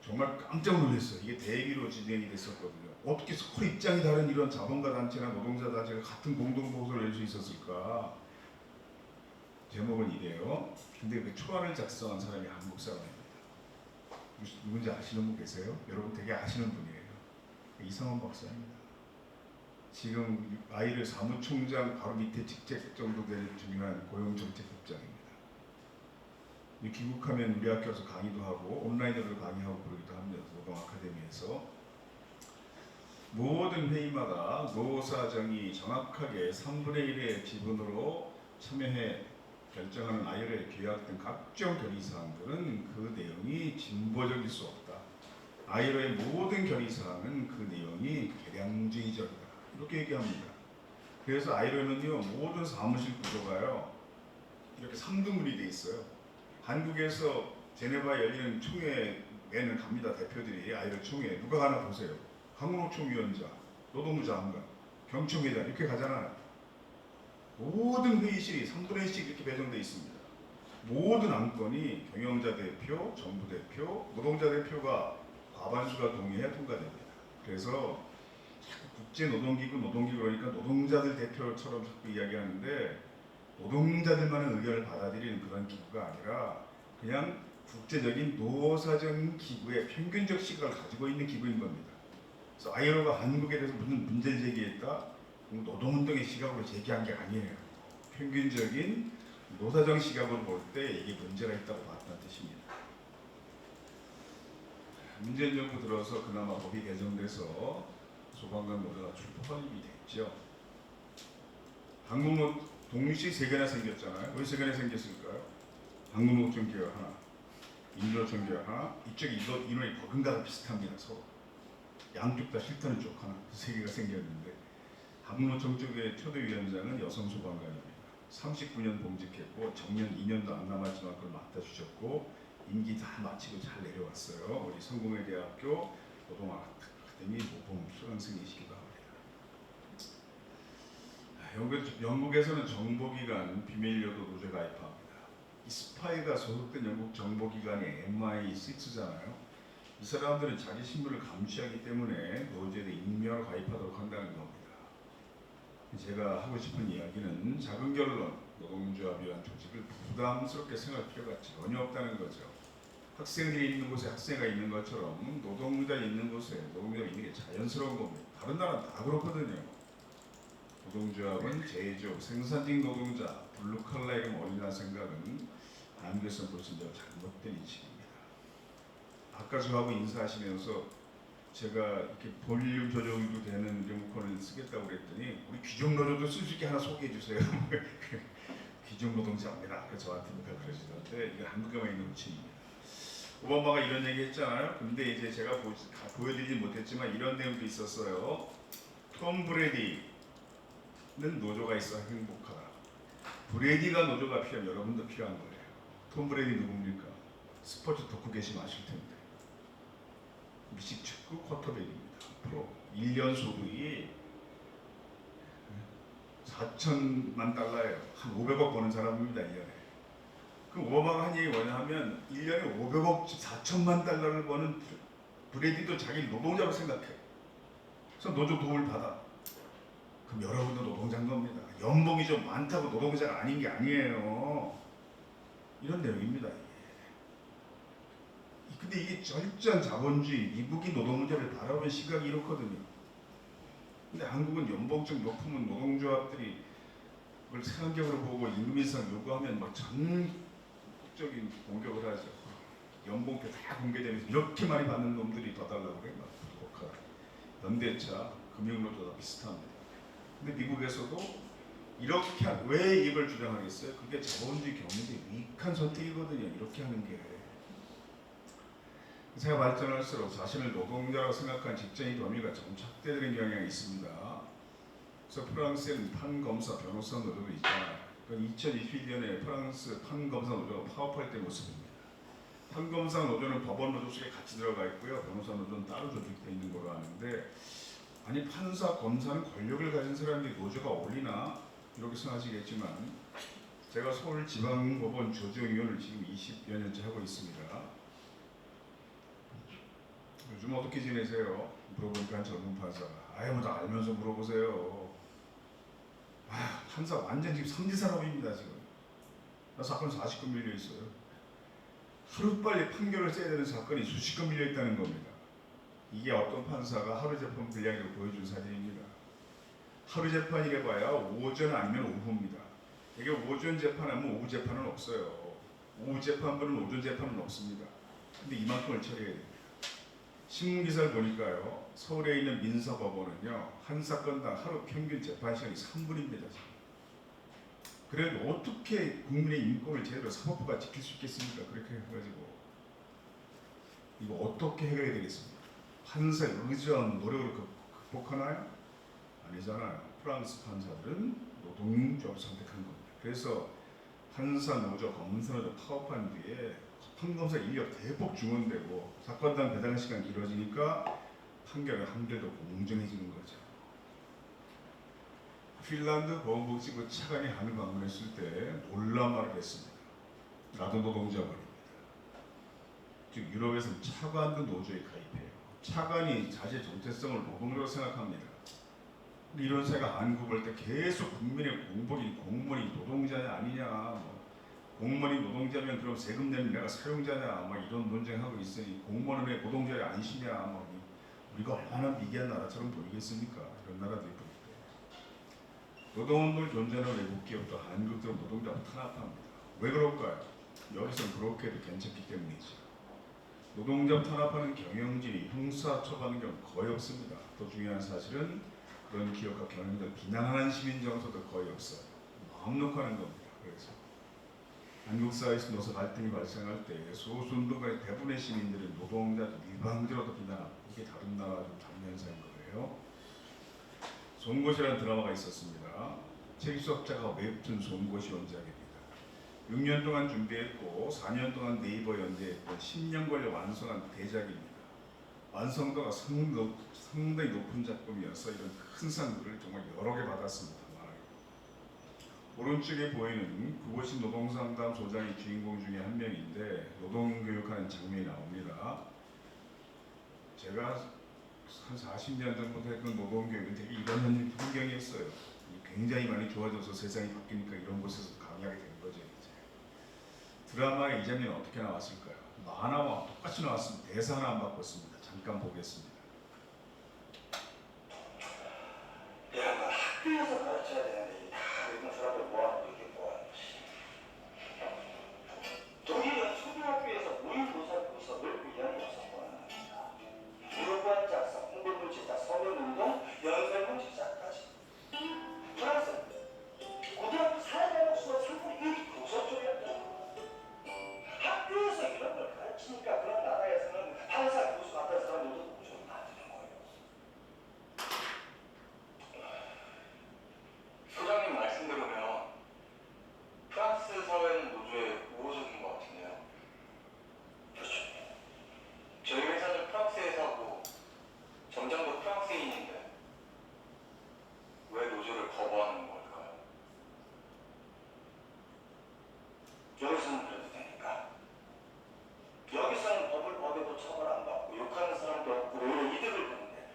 정말 깜짝 놀랐어요. 이게 대기로 진행이 됐었거든요. 어떻게 서로 입장이 다른 이런 자본가 단체나 노동자 단체가 같은 공동 보고서를 낼 수 있었을까? 제목은 이래요. 근데 그 초안을 작성한 사람이 한국 사람입니다. 누군지 아시는 분 계세요? 여러분 되게 아시는 분이에요. 이상원 박사입니다. 지금 아이를 사무총장 바로 밑에 직책 정도 될 중요한 고용정책국장입니다. 귀국하면 우리 학교에서 강의도 하고 온라인으로 강의하고 그러기도 합니다. 노동 아카데미에서 모든 회의마다 노사정이 정확하게 3분의 1의 지분으로 참여해 결정하는 아이를 계약 등 각종 결의사항들은 그 내용이 진보적일 수 없다. 아이로의 모든 결의사항은 그 내용이 개량주의적이다. 이렇게 얘기합니다. 그래서 아이로는요 모든 사무실 구조가요 이렇게 3등분이 돼 있어요. 한국에서 제네바 열리는 총회에는 갑니다. 대표들이 아이로 총회 누가 가나 보세요. 한국노총위원장, 노동부 장관, 경총회장 이렇게 가잖아요. 모든 회의실이 3분의 1씩 이렇게 배정되어 있습니다. 모든 안건이 경영자 대표, 정부 대표, 노동자 대표가 과반수가 동의해 통과됩니다. 그래서 국제노동기구 그러니까 노동자들 대표처럼 자꾸 이야기하는데 노동자들만의 의견을 받아들이는 그런 기구가 아니라 그냥 국제적인 노사정 기구의 평균적 시각을 가지고 있는 기구인 겁니다. 그래서 ILO가 한국에 대해서 무슨 문제를 제기했다? 노동운동의 시각으로 제기한 게 아니에요. 평균적인 노사정 시각으로 볼 때 이게 문제가 있다고 봤다는 뜻입니다. 문재인 정부 들어서 그나마 법이 개정돼서 소방관 노조가 출범이 됐죠. 한국노 동시 3개나 생겼잖아요. 왜 3개나 생겼을까요? 한국노총 계열 하나, 인도노총 계열 하나, 이쪽 인원이 버금가가 비슷합니다. 서로. 양쪽 다 싫다는 쪽 하나, 3개가 생겼는데 한국노총 쪽의 초대위원장은 여성 소방관입니다. 39년 봉직했고 정년 2년도 안 남았지만 그걸 맡아주셨고 임기 다 마치고 잘 내려왔어요. 우리 성공회대학교 노동아카데미 모범 수강생이시기도 합니다. 영국에서는 정보기관 비밀여도 노조에 가입합니다. 이 스파이가 소속된 영국 정보기관이 MI6잖아요. 이 사람들은 자기 신분을 감추하기 때문에 노조에 익명으로 가입하도록 한다는 겁니다. 제가 하고 싶은 이야기는 작은 결론, 노동조합이라는 조직을 부담스럽게 생각할 필요가 전혀 없다는 거죠. 학생들이 있는 곳에 학생가 있는 것처럼 노동자 있는 곳에 노동자가 있는 게 자연스러운 겁니다. 다른 나라는 다 그렇거든요. 노동조합은 제조업, 생산직 노동자, 블루칼라 이름 어린다는 생각은 한국에서 벌써 잘못된 인식입니다. 아까 저하고 인사하시면서 제가 이렇게 볼륨 조정도 되는 리모컨을 쓰겠다고 그랬더니 우리 귀족노조도 쓸 수 있게 하나 소개해 주세요. 귀족노동자입니다. 그래서 저한테 그러시던데 이게 한국에만 있는 호칭입니다. 오바마가 이런 얘기 했잖아요. 근데 이제 제가 보여드리지 못했지만 이런 내용도 있었어요. 톰 브레디는 노조가 있어 행복하다. 브레디가 노조가 필요하면 여러분도 필요한 거예요. 톰 브레디 누굽니까? 스포츠 덕후 계시면 아실 텐데. 미식 축구 쿼터백입니다. 프로 1년 소득이 4천만 달러예요. 한 500억 버는 사람입니다. 1년에. 그럼 오바마가 한 얘기 뭐냐면 1년에 500억 4천만 달러를 버는 브래디도 자기 노동자로 생각해. 그래서 노조 도움을 받아. 그럼 여러분도 노동자인 겁니다. 연봉이 좀 많다고 노동자가 아닌 게 아니에요. 이런 내용입니다. 근데 이게 절전 자본주의, 미국이 노동 문제를 바라보는 시각이 이렇거든요. 근데 한국은 연봉 좀 높으면 노동조합들이 그걸 세간격으로 보고 임금 인상 요구하면 막 전국적인 공격을 하죠. 연봉표 다 공개되면서 이렇게 많이 받는 놈들이 더 달라고 그래요. 연대차, 금융노조 다 비슷합니다. 근데 미국에서도 이렇게 왜 이걸 주장하겠어요? 그게 자본주의 경제의 위익한 선택이거든요. 이렇게 하는 게. 세가 발전할수록 자신을 노동자라고 생각한 직장인 범위가 정착되는 경향이 있습니다. 그래서 프랑스에는 판검사, 변호사 노조도 있잖아요. 2021년에 프랑스 판검사 노조가 파업할 때 모습입니다. 판검사 노조는 법원 노조 속에 같이 들어가 있고요. 변호사 노조는 따로 조직되어 있는 걸로 아는데, 아니 판사, 검사는 권력을 가진 사람들이 노조가 어울리나 이렇게 생각하시겠지만, 제가 서울지방법원 조정위원을 지금 20여 년째 하고 있습니다. 요즘 어떻게 지내세요? 물어보니까 젊은 판사가 아예 뭐다 알면서 물어보세요. 아, 판사 완전 지금 삼지산업입니다 지금. 나 사건 40건 밀려 있어요. 하루빨리 판결을 써야 되는 사건이 수십 건 밀려 있다는 겁니다. 이게 어떤 판사가 하루 재판 분량으로 보여준 사진입니다. 하루 재판이래 봐야 오전 아니면 오후입니다. 이게 오전 재판하면 오후 재판은 없어요. 오후 재판부는 오전 재판은 없습니다. 근데 이만큼을 처리해야 됩니다. 신문기사를 보니까요, 서울에 있는 민사법원은요, 한 사건당 하루 평균 재판 시간이 3분입니다. 그래도 어떻게 국민의 인권을 제대로 사법부가 지킬 수 있겠습니까? 그렇게 해가지고 이거 어떻게 해결해야 되겠습니까? 판사의 의전 노력으로 극복하나요? 아니잖아요. 프랑스 판사들은 노동조합을 선택한 겁니다. 그래서 판사 노조, 검사 노조 파업한 뒤에 판검사 인력 대폭 증원되고 사건당 배당 시간 길어지니까 판결은 한결더 공정해지는 거죠. 핀란드 보건복지부 차관이 한을 방문했을 때 놀라운 말을 했습니다. 나도 노동자 말입니다. 즉 유럽에서는 차관도 노조에 가입해요. 차관이 자신의 정체성을 노동자로 생각합니다. 근데 이런 사회가 한국을 볼 때 계속 국민의 공무원이 노동자냐 아니냐, 뭐 공무원이 노동자면 그럼 세금 내는 내가 사용자냐, 뭐 이런 논쟁하고 있으니 공무원은 왜 노동자의 안시냐, 뭐 우리가 얼마나 미개한 나라처럼 보이겠습니까? 이런 나라들이 보일 때 노동운동을 존재하는 외국 기업도 한국처럼 노동자를 탄압합니다. 왜 그럴까요? 여기서는 그렇게 해도 괜찮기 때문이죠. 노동자 탄압하는 경영진이 형사 처벌하는 경우 거의 없습니다. 더 중요한 사실은 그런 기업과 경영자를 비난하는 시민 정서도 거의 없어요. 마음 놓고 하는 겁니다. 그래서 한국 사회에서 노사 갈등이 발생할 때 소수운동가의 대부분의 시민들은 노동자 일방적으로 비난하고, 이게 다른 나라와 좀 다른 현상인 거예요. 송곳이라는 드라마가 있었습니다. 책수업자가 웹툰 송곳이 원작입니다. 6년 동안 준비했고 4년 동안 네이버 연재했던 10년 걸려 완성한 대작입니다. 완성도가 상당히 높은 작품이어서 이런 큰 상들을 정말 여러 개 받았습니다. 오른쪽에 보이는 그곳이 노동상담 소장이 주인공 중에 한 명인데 노동교육하는 장면이 나옵니다. 제가 한 40년 전부터 했던 노동교육은 되게 이런 환경이었어요. 굉장히 많이 좋아져서 세상이 바뀌니까 이런 곳에서 강의하게 된 거죠. 이제. 드라마의 이 장면이 어떻게 나왔을까요? 만화와 똑같이 나왔습니다. 대사 하나 안 바꿨습니다. 잠깐 보겠습니다. 야, 너 학교에서 가르쳐야 되는데 다 이런 사람들 모아놓고 이게 뭐하는 것이. 독일은 초등학교에서 모의고사를 위한 요소가 유로관 작사, 홍보물 제작, 서면운동, 연설문 제작까지. 프랑스는 고등학교 4과목 수업 3분의 1이 교사 쪽이었다. 학교에서 이런 걸 가르치니까 그런 나라에서는 판사, 교수 같은 사람들도 노조를 만드는 거예요. 소장님 말씀 들으면 프랑스 사회는 노조에 우호적인 것 같은데요. 그렇죠. 저희 회사는 프랑스 회사고 점장도 프랑스인인데 왜 노조를 거부하는 걸까요? 여기서는 그래도 되니까. 여기서는 법을 어겨도 처벌 안 받고 욕하는 사람도 없고 오히려 이득을 보는데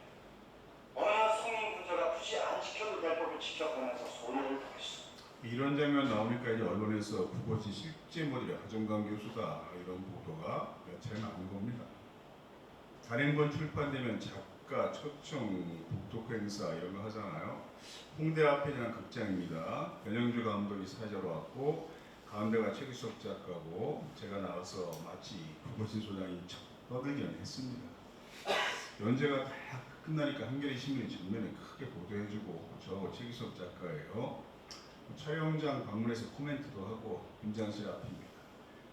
어느 성인 군자가 굳이 안 지켜도 될 법을 지켜가면서 소리를 듣겠어. 이런 장면 나오니까 이제 언론에서 그것이 실제 모델이 하정강 교수다 이런 보도가 몇 차례 나온 겁니다. 단행본 출판되면 작가, 초청, 독독 행사 이런 거 하잖아요. 홍대 앞에 있는 극장입니다. 변영주 감독이 사자로 왔고 가운데가 최규석 작가고 제가 나와서 마치 그것이 소장이 떠들기는 했습니다. 연재가 다 끝나니까 한겨레 신문이 전면에 크게 보도해주고 저하고 최규석 작가예요. 촬영장 방문해서 코멘트도 하고 김장실 앞입니다.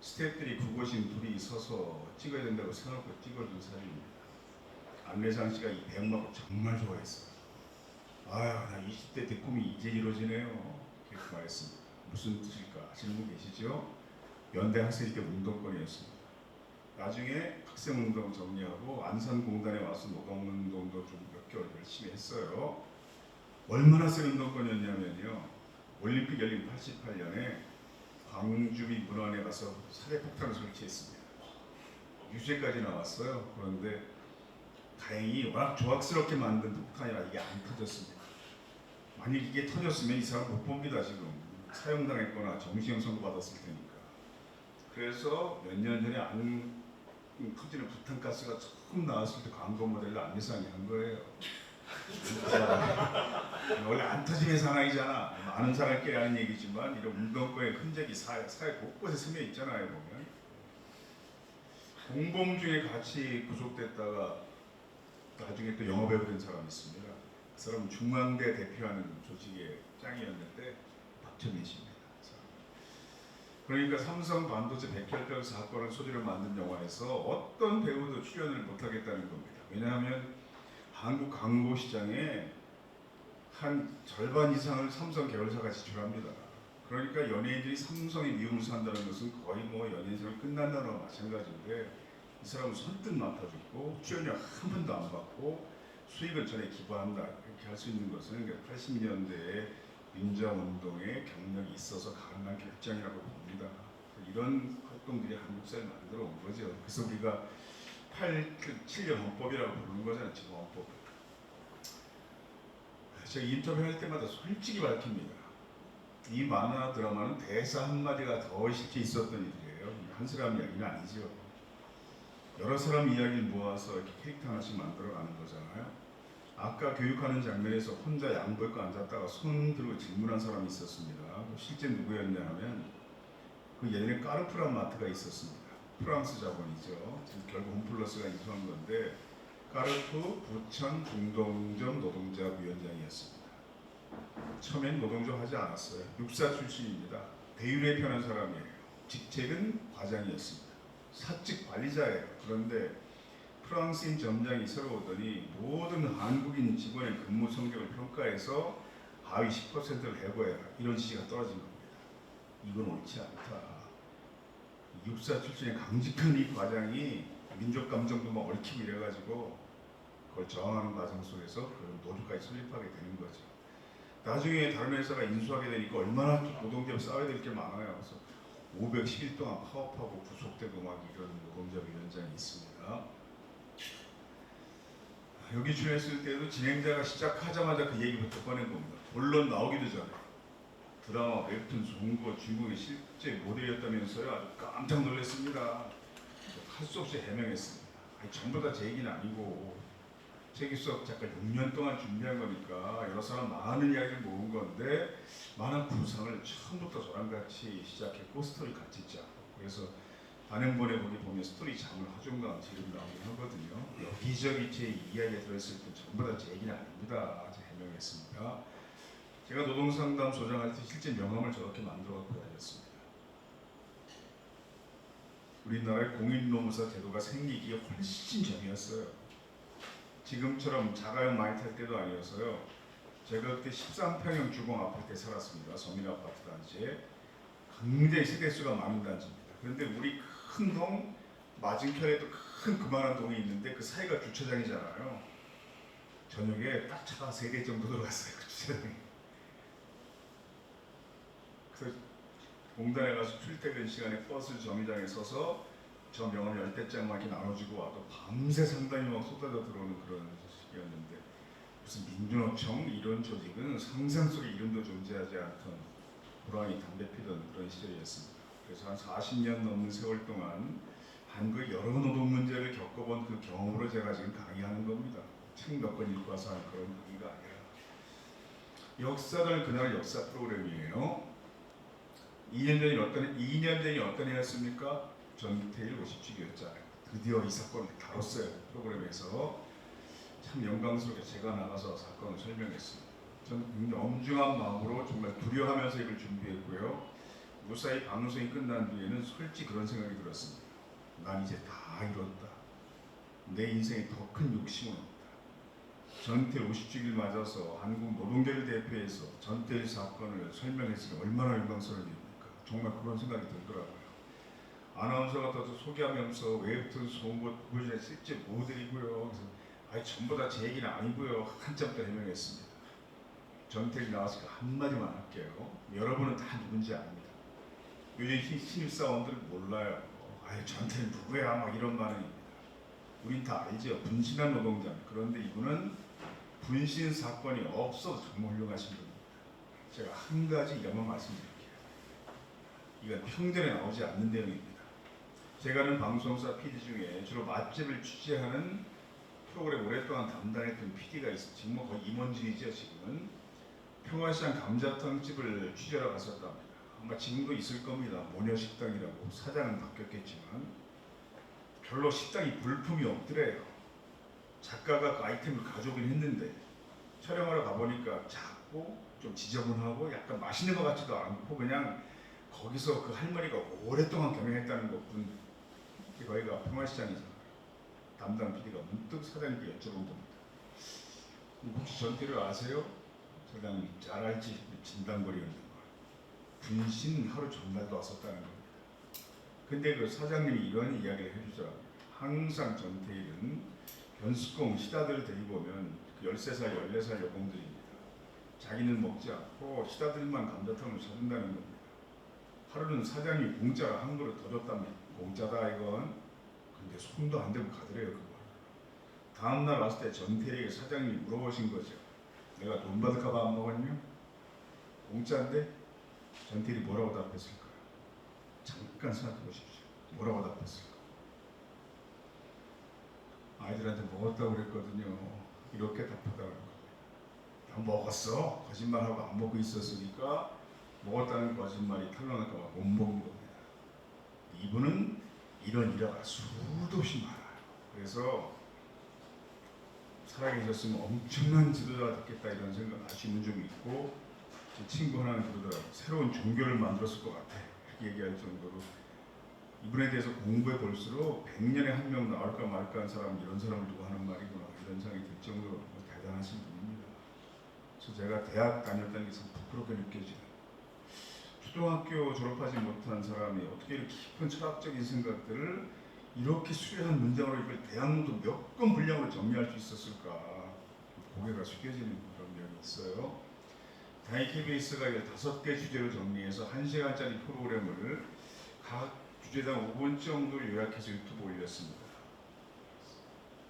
스태프들이 그곳인 둘이 서서 찍어야 된다고 생각하고 찍어준 사진입니다. 안내상 씨가 이 배역마을 정말 좋아했어요. 아유, 나 20대 때 꿈이 이제 이루어지네요. 이렇게 말했습니다. 무슨 뜻일까 아시는 분 계시죠? 연대 학생 때 운동권이었습니다. 나중에 학생운동 정리하고 안산공단에 와서 노동운동도 좀 몇 개월 열심히 했어요. 얼마나 센 운동권이었냐면요. 올림픽 열린 88년에 광주비 문안에 가서 사대폭탄을 설치했습니다. 유죄까지 나왔어요. 그런데 다행히 워낙 조악스럽게 만든 폭탄이라 이게 안 터졌습니다. 만약 이게 터졌으면 이 사람 못 봅니다. 지금 사형당했거나 정신형 선고받았을 테니까. 그래서 몇 년 전에 안 터지는 부탄가스가 처음 나왔을 때 광고 모델로 안내상이 한 거예요. 원래 안 터지면 사나이잖아. 많은 사람끼리 하는 얘기지만 이런 운동권의 흔적이 사회 곳곳에 스며 있잖아요. 보면 공범 중에 같이 구속됐다가 나중에 또 영업외로 된 사람이 있습니다. 그 사람은 중앙대 대표하는 조직의 짱이었는데 박정희 씨입니다. 그러니까 삼성 반도체 백혈병 사건을 소재로 만든 영화에서 어떤 배우도 출연을 못하겠다는 겁니다. 왜냐하면 한국 광고 시장에 한 절반 이상을 삼성 계열사가 지출합니다. 그러니까 연예인들이 삼성의 미움을 산다는 것은 거의 뭐 연예인 생활 끝난다는 거나 마찬가지인데 이 사람은 선뜻 맡아줬고 출연료 한 번도 안 받고 수익은 전에 기부한다 이렇게 할 수 있는 것은 80년대에 민주화운동의 경력이 있어서 가능한 결정이라고 봅니다. 이런 활동들이 한국사를 만들어 온 거죠. 그래서 우리가 87년 헌법이라고 부르는 거잖아요. 지금 헌법. 제가 인터뷰할 때마다 솔직히 밝힙니다. 이 만화 드라마는 대사 한마디가 더 실제 있었던 일이에요. 한 사람 이야기는 아니죠. 여러 사람 이야기를 모아서 이렇게 캐릭터 하나씩 만들어가는 거잖아요. 아까 교육하는 장면에서 혼자 양보 입고 앉았다가 손 들고 질문한 사람이 있었습니다. 실제 누구였냐 하면 그 예전에 까르푸란 마트가 있었습니다. 프랑스 자본이죠. 지금 결국 홈플러스가 인수한 건데 까르푸 부천 중동점 노동조합 위원장이었습니다. 처음엔 노동조합 하지 않았어요. 육사 출신입니다. 대윤회 편한 사람이에요. 직책은 과장이었습니다. 사측 관리자예요. 그런데 프랑스인 점장이 새로 오더니 모든 한국인 직원의 근무 성적을 평가해서 하위 10%를 해고해라. 이런 지시가 떨어진 겁니다. 이건 옳지 않다. 육사 출신의 강직한 이 과장이 민족 감정도 막 얽히고 이래가지고 그걸 저항하는 과정 속에서 그런 노조까지 설립하게 되는 거죠. 나중에 다른 회사가 인수하게 되니까 얼마나 노동조합 싸워야 될 게 많아요. 그래서 510일 동안 파업하고 구속되고 막 이런 노동조합 위원장이 있습니다. 여기 출연했을 때도 진행자가 시작하자마자 그 얘기부터 꺼낸 겁니다. 본론 나오기도 전에 드라마, 웹툰, 송고, 중국의 실제 모델이었다면서요. 아주 깜짝 놀랐습니다. 할 수 없이 해명했습니다. 아니, 전부 다 제 얘기는 아니고 책임수업 작가 6년 동안 준비한 거니까 여러 사람 많은 이야기를 모은 건데 많은 구상을 처음부터 저랑 같이 시작했고 스토리 같이 짰고 그래서 단행본에 거기 보면 스토리 장을 하중강 지금 나오긴 하거든요. 여기저기 제 이야기가 들어있을 때 전부 다 제 얘기는 아닙니다. 제가 해명했습니다. 제가 노동상담 소장할 때 실제 명함을 저렇게 만들어 갖고 다녔습니다. 우리나라의 공인노무사 제도가 생기기에 훨씬 전이었어요. 지금처럼 자가용 많이 탈 때도 아니어서요. 제가 그때 13평형 주공 아파트에 살았습니다. 서민 아파트 단지에. 굉장히 세대수가 많은 단지입니다. 그런데 우리 큰 동 맞은편에도 큰 그만한 동이 있는데 그 사이가 주차장이잖아요. 저녁에 딱 차가 3대 정도 들어갔어요. 그 주차장에. 그래서 공단에 가서 출퇴근 시간에 버스 정류장에 서서 저 명함 10대장만 이렇게 나눠주고 와도 밤새 상당히 막 쏟아져 들어오는 그런 시기였는데 무슨 민주노총 이런 조직은 상상 속의 이름도 존재하지 않던 호랑이 담배 피던 그런 시절이었습니다. 그래서 한 40년 넘는 세월 동안 한국의 여러 노동 문제를 겪어본 그 경험으로 제가 지금 강의하는 겁니다. 책 몇 권 읽고 와서 하는 그런 강의가 아니라 역사는 그날 역사 프로그램이에요. 2년 전이 어떤 해였습니까? 전태일 50주기였잖아요. 드디어 이 사건을 다뤘어요. 프로그램에서 참 영광스럽게 제가 나가서 사건을 설명했습니다. 저는 굉장히 엄중한 마음으로 정말 두려워하면서 이걸 준비했고요. 무사히 방송이 끝난 뒤에는 솔직히 그런 생각이 들었습니다. 난 이제 다 이뤘다. 내 인생에 더 큰 욕심은 없다. 전태일 50주기를 맞아서 한국 노동계를 대표해서 전태일 사건을 설명했으니 얼마나 영광스러운 일입니까? 정말 그런 생각이 들더라고요. 아나운서가 더 소개하면서 왜부터 좋은 것 보여주냐 실제 모델이고요. 그래서 아니 전부 다 제 얘기는 아니고요. 한참 더 해명했습니다. 전태일 나왔으니까 한마디만 할게요. 여러분은 다 누군지 압니다. 요즘 신입사원들 몰라요. 아유 전태일 누구야 막 이런 반응입니다. 우린 다 알죠. 분신한 노동자입니다. 그런데 이분은 분신 사건이 없어서 정말 훌륭하신 분입니다. 제가 한 가지 이것만 말씀드릴게요. 이건 평전에 나오지 않는 내용입니다. 제가 아는 방송사 PD 중에 주로 맛집을 취재하는 프로그램 오랫동안 담당했던 PD가 있어요. 지금 뭐 거의 임원진이죠. 지금은 평화시장 감자탕집을 취재하러 갔었답니다. 아마 지금도 있을 겁니다. 모녀식당이라고. 사장은 바뀌었겠지만 별로 식당이 불품이 없더래요. 작가가 그 아이템을 가져오긴 했는데 촬영하러 가보니까 작고 좀 지저분하고 약간 맛있는 것 같지도 않고 그냥 거기서 그 할머니가 오랫동안 경영했다는 것뿐. 거기가 평화시장이잖아요. 담당 PD가 문득 사장님께 여쭤본 겁니다. 혹시 전태를 아세요? 사장님 잘 알지. 진단거리였는 거. 분신 하루 전날도 왔었다는 겁니다. 근데 그 사장님이 이런 이야기를 해주더라고요. 항상 전태일은 변수공 시다들을 데리고 오면 그 13살, 14살 여공들입니다. 자기는 먹지 않고 시다들만 감자탕을 사준다는 겁니다. 하루는 사장님이 공짜로 한 그릇 더 줬답니다. 공짜다 이건. 근데 손도 안 대고 가더래요 그걸. 다음날 왔을 때 전태일에게 사장님이 물어보신 거죠. 내가 돈 받을까봐 안 먹었냐? 공짜인데? 전태일이 뭐라고 답했을까요? 잠깐 생각해 보십시오. 뭐라고 답했을까? 아이들한테 먹었다고 그랬거든요. 이렇게 답하다고 합니다. 다 먹었어. 거짓말하고 안 먹고 있었으니까 먹었다는 거짓말이 탄로날까 봐 못 먹은 겁니다. 이분은 이런 일화가 수도 없이 많아요. 그래서 살아계셨으면 엄청난 지도자가 됐겠다 이런 생각 아쉬운 적이 있고 제 친구 하나는 그러더라고요. 새로운 종교를 만들었을 것 같아. 이렇게 얘기할 정도로 이분에 대해서 공부해 볼수록 100년에 한 명 나올까 말까 한 사람 이런 사람을 두고 하는 말이구나 이런 생각이 들 정도로 대단하신 분입니다. 그래서 제가 대학 다녔다는 게 참 부끄럽게 느껴지는 초등학교 졸업하지 못한 사람이 어떻게 이렇게 깊은 철학적인 생각들을 이렇게 수려한 문장으로 이걸 대학문도 몇 권 분량으로 정리할 수 있었을까 고개가 숙여지는 그런 면이 있어요. 다행히 KBS가 15개 주제를 정리해서 1시간짜리 프로그램을 각 주제당 5분 정도를 요약해서 유튜브에 올렸습니다.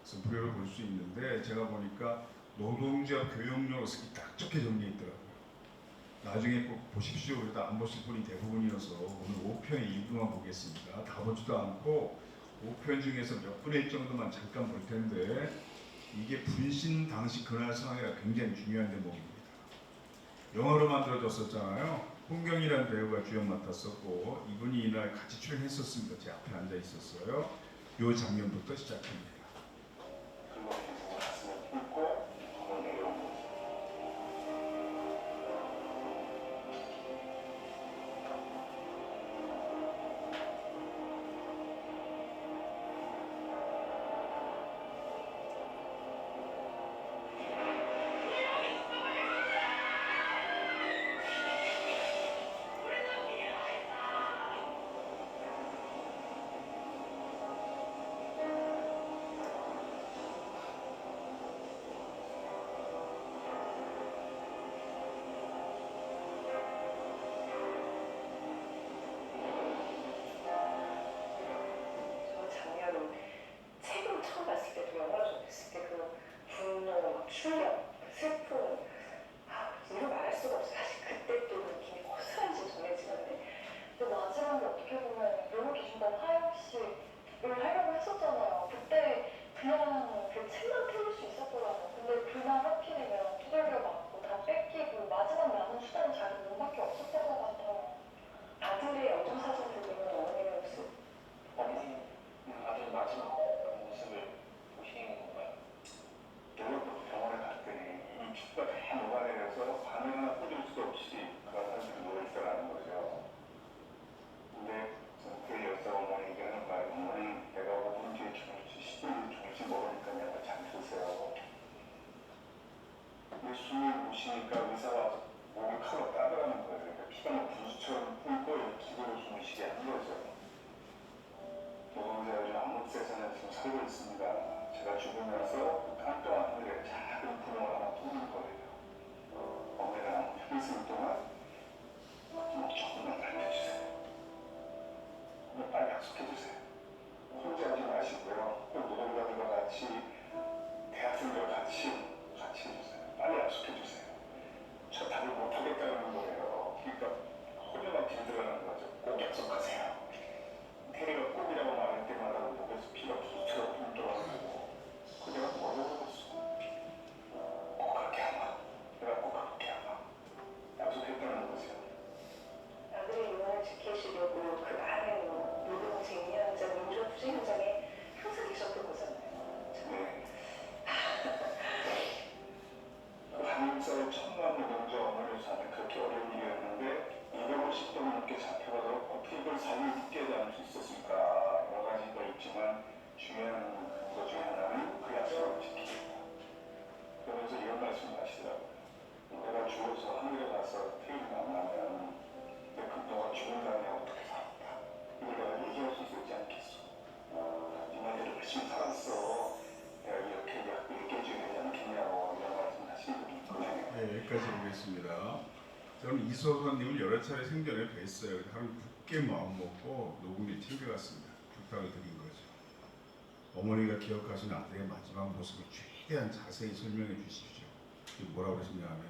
그래서 무료로 볼 수 있는데 제가 보니까 노동자 교육용으로 쓰기 딱 좋게 정리했더라고요. 나중에 꼭 보십시오. 그러다 안 보실 분이 대부분이어서 오늘 5편의 일부만 보겠습니다. 다 보지도 않고 5편 중에서 몇 분의 1 정도만 잠깐 볼 텐데 이게 분신 당시 그날 상황이라 굉장히 중요한 대목입니다. 영화로 만들어졌었잖아요. 홍경이라는 배우가 주연 맡았었고 이분이 이날 같이 출연했었습니다. 제 앞에 앉아 있었어요. 이 장면부터 시작합니다. 제가 죽으면서 깜깜한 하늘에 작은 구멍을 하나 뚫는 거예요. 어머니가 평생 동안 조금만 알려주세요. 빨리 약속해주세요. 혼자 하지 마시고요. 꼭 노동자들과 같이 대학생들과 같이 해주세요. 빨리 약속해주세요. 저 답을 못하겠다는 거예요. 그러니까 혼자만 들어가는 거죠. 꼭 약속하세요. 테리가 꼭이라고 말할 때마다 목에서 피가 부스처럼 뿜돌아가고 그녀가 멀어버렸어. 꼭 그렇게 하마. 내가 꼭 그렇게 하마. 약속했다는 거죠. 아들의 유언을 지키시려고 그 많은 노동쟁이 현장, 민주화투쟁 현장에 항상 계셨던 거잖아요. 참. 네. 그 한국사회 천만 노동자 어머니 사는 그렇게 어려운 일이었는데 250번 넘게 잡혀가서 어떻게 이걸 삶을 믿게 하지 않을 수 있었을까 여러 가지가 있지만 중요한 것 중에 하나는 그 약속을 지키겠다. 그러면서 이런 말씀을 하시더라고요. 내가 죽어서 하늘에 가서 태를 만나면 내 그동안 죽은 다음에 어떻게 살았다. 이걸 내가 얘기할 수 있지 않겠어. 네 말대로 열심히 살았어. 내가 이렇게 얘기해줘야 되지 않겠냐고 이런 말씀 하시는 분이 있거든요. 네, 여기까지 보겠습니다. 저는 이소선님을 여러 차례 생전에 뵀어요. 하루 굳게 마음 먹고 녹음을 챙겨갔습니다. 부탁을 드린 거죠. 어머니가 기억하시는 아들의 마지막 모습을 최대한 자세히 설명해 주십시오. 뭐라고 그러시냐면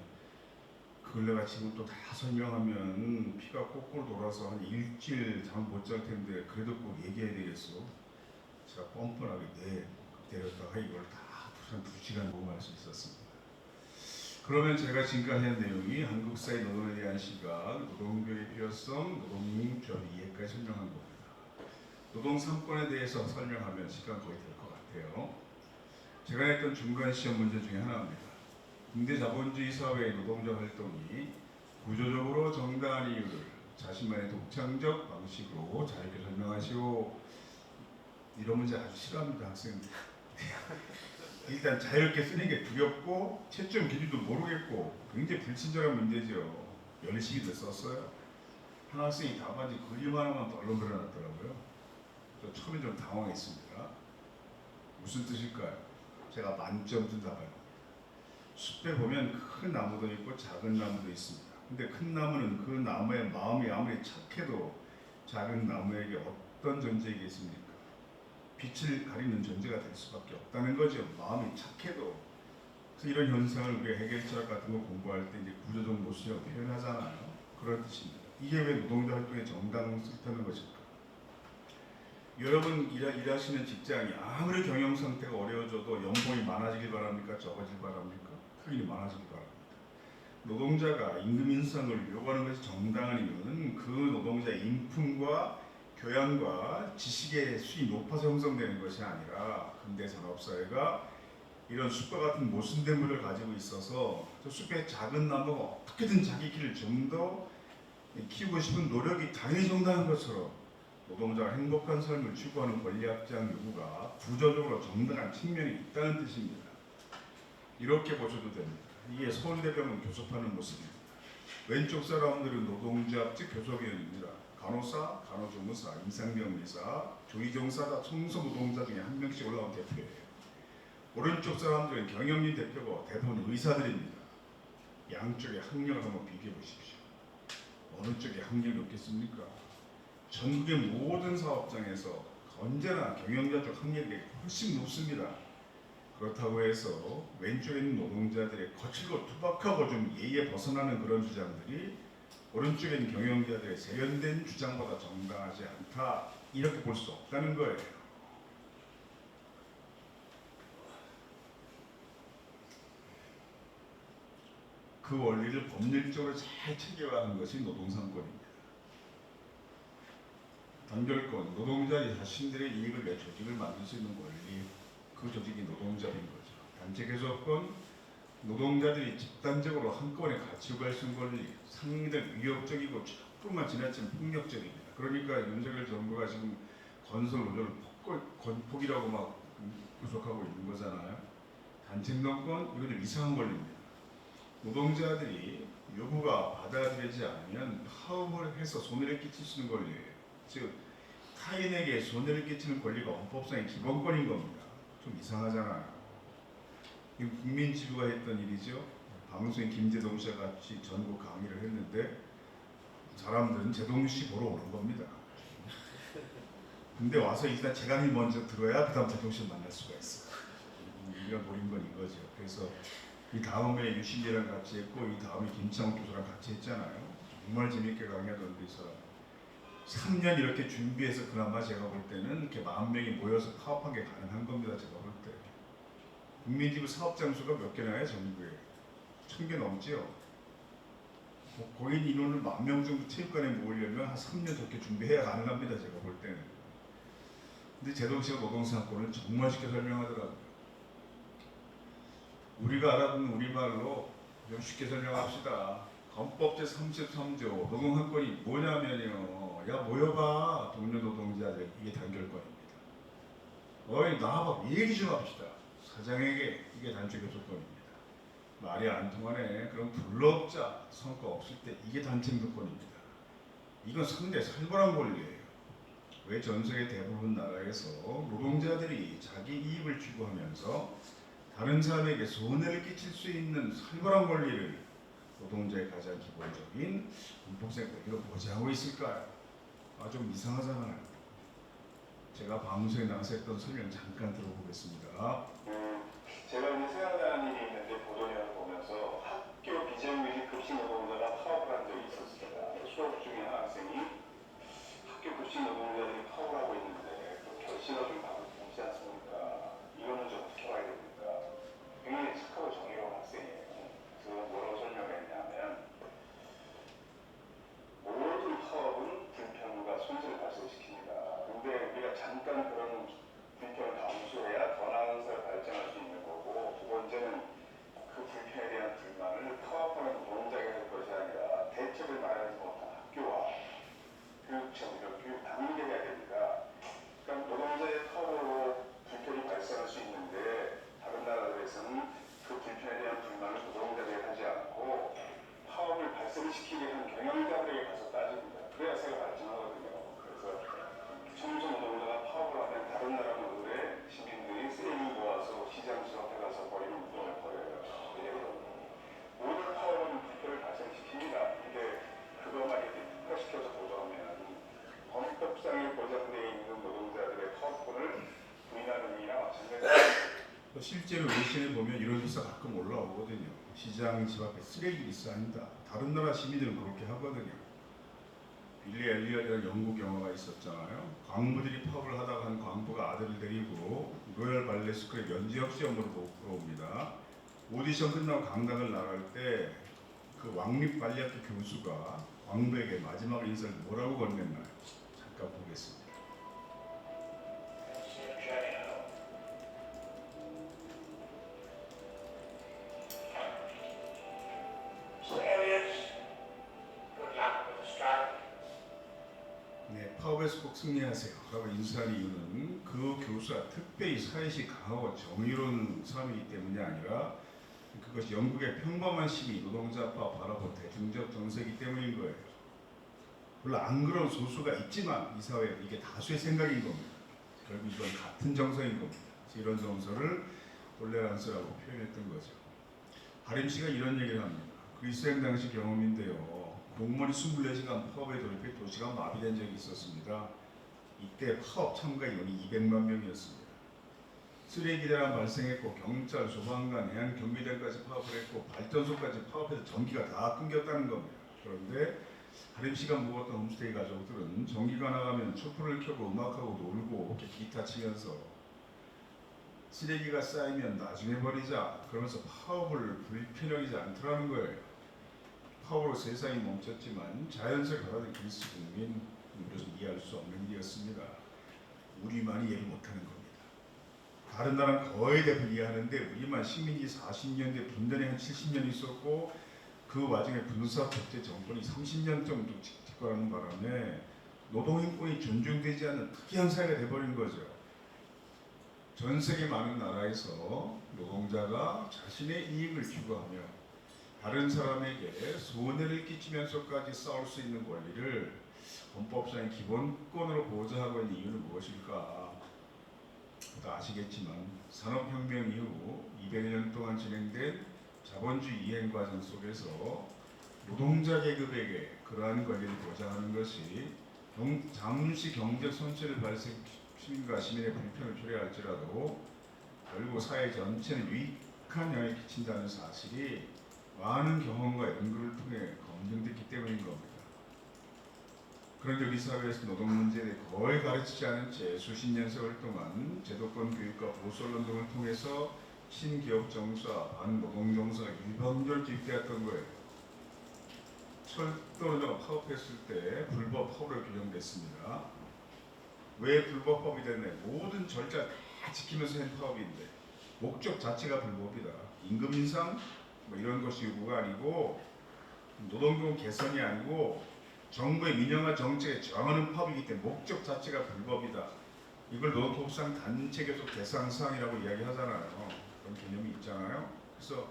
그걸 내가 지금 또 다 설명하면 피가 거꾸로 돌아서 한 일주일 잠 못 잘 텐데 그래도 꼭 얘기해야 되겠어. 제가 뻔뻔하게 네 데려다가 이걸 다 한 2시간 녹음할 수 있었습니다. 그러면 제가 지금까지 한 내용이 한국 사회 노동에 대한 시각, 노동교의 필요성, 노동조합 이해까지 설명한 겁니다. 노동 3권에 대해서 설명하면 시간 거의 될 것 같아요. 제가 했던 중간 시험 문제 중에 하나입니다. 국내 자본주의 사회의 노동자 활동이 구조적으로 정당한 이유를 자신만의 독창적 방식으로 자유롭게 설명하시오. 이런 문제 아주 싫어합니다, 학생들. 일단 자유롭게 쓰는 게 두렵고 채점 기준도 모르겠고 굉장히 불친절한 문제죠. 열심히도 썼어요. 한 학생이 답안지 그림 하나만 덜렁거려놨더라고요. 저 처음에 좀 당황했습니다. 무슨 뜻일까요? 제가 만점 준 답안입니다. 숲에 보면 큰 나무도 있고 작은 나무도 있습니다. 근데 큰 나무는 그 나무의 마음이 아무리 착해도 작은 나무에게 어떤 존재이겠습니까? 빛을 가리는 존재가 될 수밖에 없다는 거죠. 마음이 착해도. 그래서 이런 현상을 우리가 해결철학 같은 거 공부할 때 이제 구조적 모순이라고 표현하잖아요. 그런 뜻입니다. 이게 왜 노동자 활동의 정당성이라는 것일까? 여러분 일하시는 직장이 아무리 경영 상태가 어려워져도 연봉이 많아지길 바랍니까? 적어질 바랍니까? 당연히 많아지길 바랍니다. 노동자가 임금 인상을 요구하는 것이 정당한 이유는 그 노동자의 인품과 교양과 지식의 수준이 높아서 형성되는 것이 아니라 근대 산업사회가 이런 숲과 같은 모순된 물을 가지고 있어서 저 숲의 작은 나무가 어떻게든 자기 길을 좀 더 키우고 싶은 노력이 당연히 정당한 것처럼 노동자가 행복한 삶을 추구하는 권리학자의 요구가 구조적으로 정당한 측면이 있다는 뜻입니다. 이렇게 보셔도 됩니다. 이게 서울대병원 교섭하는 모습입니다. 왼쪽 사람들은 노동조합 즉 교섭위원입니다. 간호사, 간호조무사, 임상병리사, 조리종사자, 청소노동자 중에 한 명씩 올라온 대표예요. 오른쪽 사람들은 경영진 대표고 대부분 의사들입니다. 양쪽의 학력을 한번 비교해 보십시오. 어느 쪽에 학력이 높겠습니까? 전국의 모든 사업장에서 언제나 경영자 쪽 학력이 훨씬 높습니다. 그렇다고 해서 왼쪽에 있는 노동자들의 거칠고 투박하고 좀 예의에 벗어나는 그런 주장들이 오른쪽에 있는 경영자들의 세련된 주장보다 정당하지 않다 이렇게 볼 수 없다는 거예요. 그 원리를 법률적으로 잘 체계화하는 것이 노동상권입니다. 단결권, 노동자 자신들의 이익을 위해 조직을 만들 수 있는 권리, 그 조직이 노동자인 거죠. 단체 개섭권, 노동자들이 집단적으로 한꺼번에 같이 요구할 수 있는 권리, 상당히 위협적이고 조금만 지나치면 폭력적입니다. 그러니까 윤석열 정부가 지금 건설 노조를 건폭이라고 막 구속하고 있는 거잖아요. 단체 행동권, 이거는 이상한 권리입니다. 노동자들이 요구가 받아들이지 않으면 파업을 해서 손해를 끼칠 수 있는 권리예요. 즉 타인에게 손해를 끼치는 권리가 헌법상의 기본권인 겁니다. 좀 이상하잖아요. 이거 국민지부가 했던 일이죠. 방송인 김재동 씨와 같이 전국 강의를 했는데 사람들은 제동 씨 보러 오는 겁니다. 근데 와서 일단 제 강의 먼저 들어야 그 다음 제동 씨를 만날 수가 있어. 이런 노린 건 이거죠. 그래서 이 다음에 유신재랑 같이 했고 이 다음에 김창욱 교수랑 같이 했잖아요. 정말 재밌게 강의하던데 이 사람 3년 이렇게 준비해서 그나마 제가 볼 때는 이렇게 10,000명이 모여서 파업한 게 가능한 겁니다. 제가 볼 때. 국민지부 사업 장소가 몇 개나요? 전국에 1,000개 넘지요. 거긴 인원을 10,000명 정도 체육관에 모으려면 한 3년 적게 준비해야 가능합니다. 제가 볼 때는. 근데 제동씨가 노동사건을 정말 쉽게 설명하더라고요. 우리가 알아듣는 우리말로 좀 쉽게 설명합시다. 헌법 제33조 노동사건이 뭐냐면요. 야 모여봐 동료 노동자들 이게 단결권입니다. 어이 나와봐 얘기 좀 합시다. 사장에게 이게 단체교섭권입니다. 말이 안 통하네. 그럼 불러옵자 성과 없을 때 이게 단체행동권입니다. 이건 상대 살벌한 권리예요. 왜 전 세계 대부분 나라에서 노동자들이 자기 이익을 추구하면서 다른 사람에게 손해를 끼칠 수 있는 살벌한 권리를 노동자의 가장 기본적인 헌법상 권리로 보장하고 있을까요? 좀 이상하잖아요. 제가 방송에 나가서 했던 설명 잠깐 들어보겠습니다. 제가 이제 생각나는 일이 있는데 보도를 보면서 학교 비정규직 급식 노동자가 파업을 한 적이 있었습니다. 수업 중에 한 학생이 학교 급식 노동자들이 파업을 하고 있는데 그 결실을 좀 받고 있지 않습니까? 이거는 좀 어떻게 봐야 됩니까? 굉장히 착하고 정의로운 학생이에요. 그래서 뭐라고 설명했냐면 모든 파업은 불편과 손실을 발생시킵니다. 근데 우리가 잠깐 그런 불편을 감수해야 더 나은 사회를 발전할 수 있는 거고, 두 번째는 그 불편에 대한 불만을 파업하는 노동자에게 할 것이 아니라 대책을 마련하지 못한 학교와 교육 단계해야 됩니다. 그러니까 노동자의 파업으로 불편이 발생할 수 있는데 다른 나라들에서는 그 불편에 대한 불만을 노동자들에게 하지 않고 파업을 발생시키게 한 경영자들에게 가서 따집니다. 그래야 사회가 발전하거든요. 그래서 청소 노동자가 파업을 하면 다른 나라 노동의 시민들이 쓰레기 모아서 시장 수업에 가서 버리는 운동을 벌여요. 왜냐하면 모든 파업은 불편을 발생시킵니다. 근데 그것만 이렇게 특화시켜서 보도하면 헌법상에 보장되어 있는 노동자들의 파업권을 부인하는 일이나 마찬가지입니다. 실제로 외신에 보면 이런 기사 가끔 올라오거든요. 시장 집 앞에 쓰레기 있어합니다. 다른 나라 시민들은 그렇게 하거든요. 빌리 엘리엇이라는 영국 영화가 있었잖아요. 광부들이 파업을 하다가 한 광부가 아들을 데리고 로열 발레 스쿨에 연지역 시험으로 들어옵니다. 오디션 끝나고 강당을 나갈 때 그 왕립관리학교 교수가 광부에게 마지막 인사를 뭐라고 건넸나요? 잠깐 보겠습니다. 네, 파업에서 꼭 승리하세요 라고 인수한 이유는 그 교수가 특별히 사회식 강하고 정의로운 사람이기 때문이 아니라 그것이 영국의 평범한 시민, 노동자 파업 바라본 대중적 정세이기 때문인 거예요. 물론 안 그런 소수가 있지만 이 사회에 이게 다수의 생각인 겁니다. 결국 이건 같은 정서인 겁니다. 이런 정서를 톨레란스라고 표현했던 거죠. 하림 씨가 이런 얘기를 합니다. 그리스행 당시 경험인데요. 공무원이 24시간 파업에 돌입해 도시가 마비된 적이 있었습니다. 이때 파업 참가 인원이 200만 명이었습니다. 쓰레기 대란 발생했고 경찰, 소방관, 해양 경비대까지 파업을 했고 발전소까지 파업해서 전기가 다 끊겼다는 겁니다. 그런데 하림 씨가 묵었던 홈스테이 가족들은 전기가 나가면 촛불을 켜고 음악하고 놀고 기타 치면서 쓰레기가 쌓이면 나중에 버리자 그러면서 파업을 불편하지 않더라는 거예요. 파업으로 세상이 멈췄지만 자연스레 받아들인 그리스 국민 우리는 이해할 수 없는 일이었습니다. 우리만이 이해를 못하는 겁니다. 다른 나라는 거의 대부분 이해하는데 우리만 식민지 40년대 분단이 한 70년 있었고 그 와중에 군사 독재 정권이 30년 정도 집권하는 바람에 노동인권이 존중되지 않는 특이한 사회가 돼버린 거죠. 전 세계 많은 나라에서 노동자가 자신의 이익을 추구하며 다른 사람에게 손해를 끼치면서까지 싸울 수 있는 권리를 헌법상의 기본권으로 보장하고 있는 이유는 무엇일까? 다 아시겠지만 산업혁명 이후 200년 동안 진행된 자본주의 이행 과정 속에서 노동자 계급에게 그러한 권리를 보장하는 것이 잠시 경제 손실을 발생시민과 시민의 불편을 초래할지라도 결국 사회 전체는 유익한 영향을 끼친다는 사실이 많은 경험과 연구를 통해 검증됐기 때문인 겁니다. 그런데 우리 사회에서 노동 문제에 대해 거의 가르치지 않은 채 수십 년 세월 동안 제도권 교육과 보수언론 등을 통해서 신기업 정사, 반노동 정사가 일방적으로 기획되었던 거예요. 철도노조가 파업했을 때 불법 파업으로 규정됐습니다. 왜 불법 파업이 됐나요? 모든 절차 다 지키면서 한 파업인데 목적 자체가 불법이다. 임금 인상 뭐 이런 것이 요구가 아니고 노동조건 개선이 아니고 정부의 민영화 정책에 저항하는 파업이기 때문에 목적 자체가 불법이다. 이걸 노동법상 단체 교섭 대상 사항이라고 이야기하잖아요. 그런 개념이 있잖아요. 그래서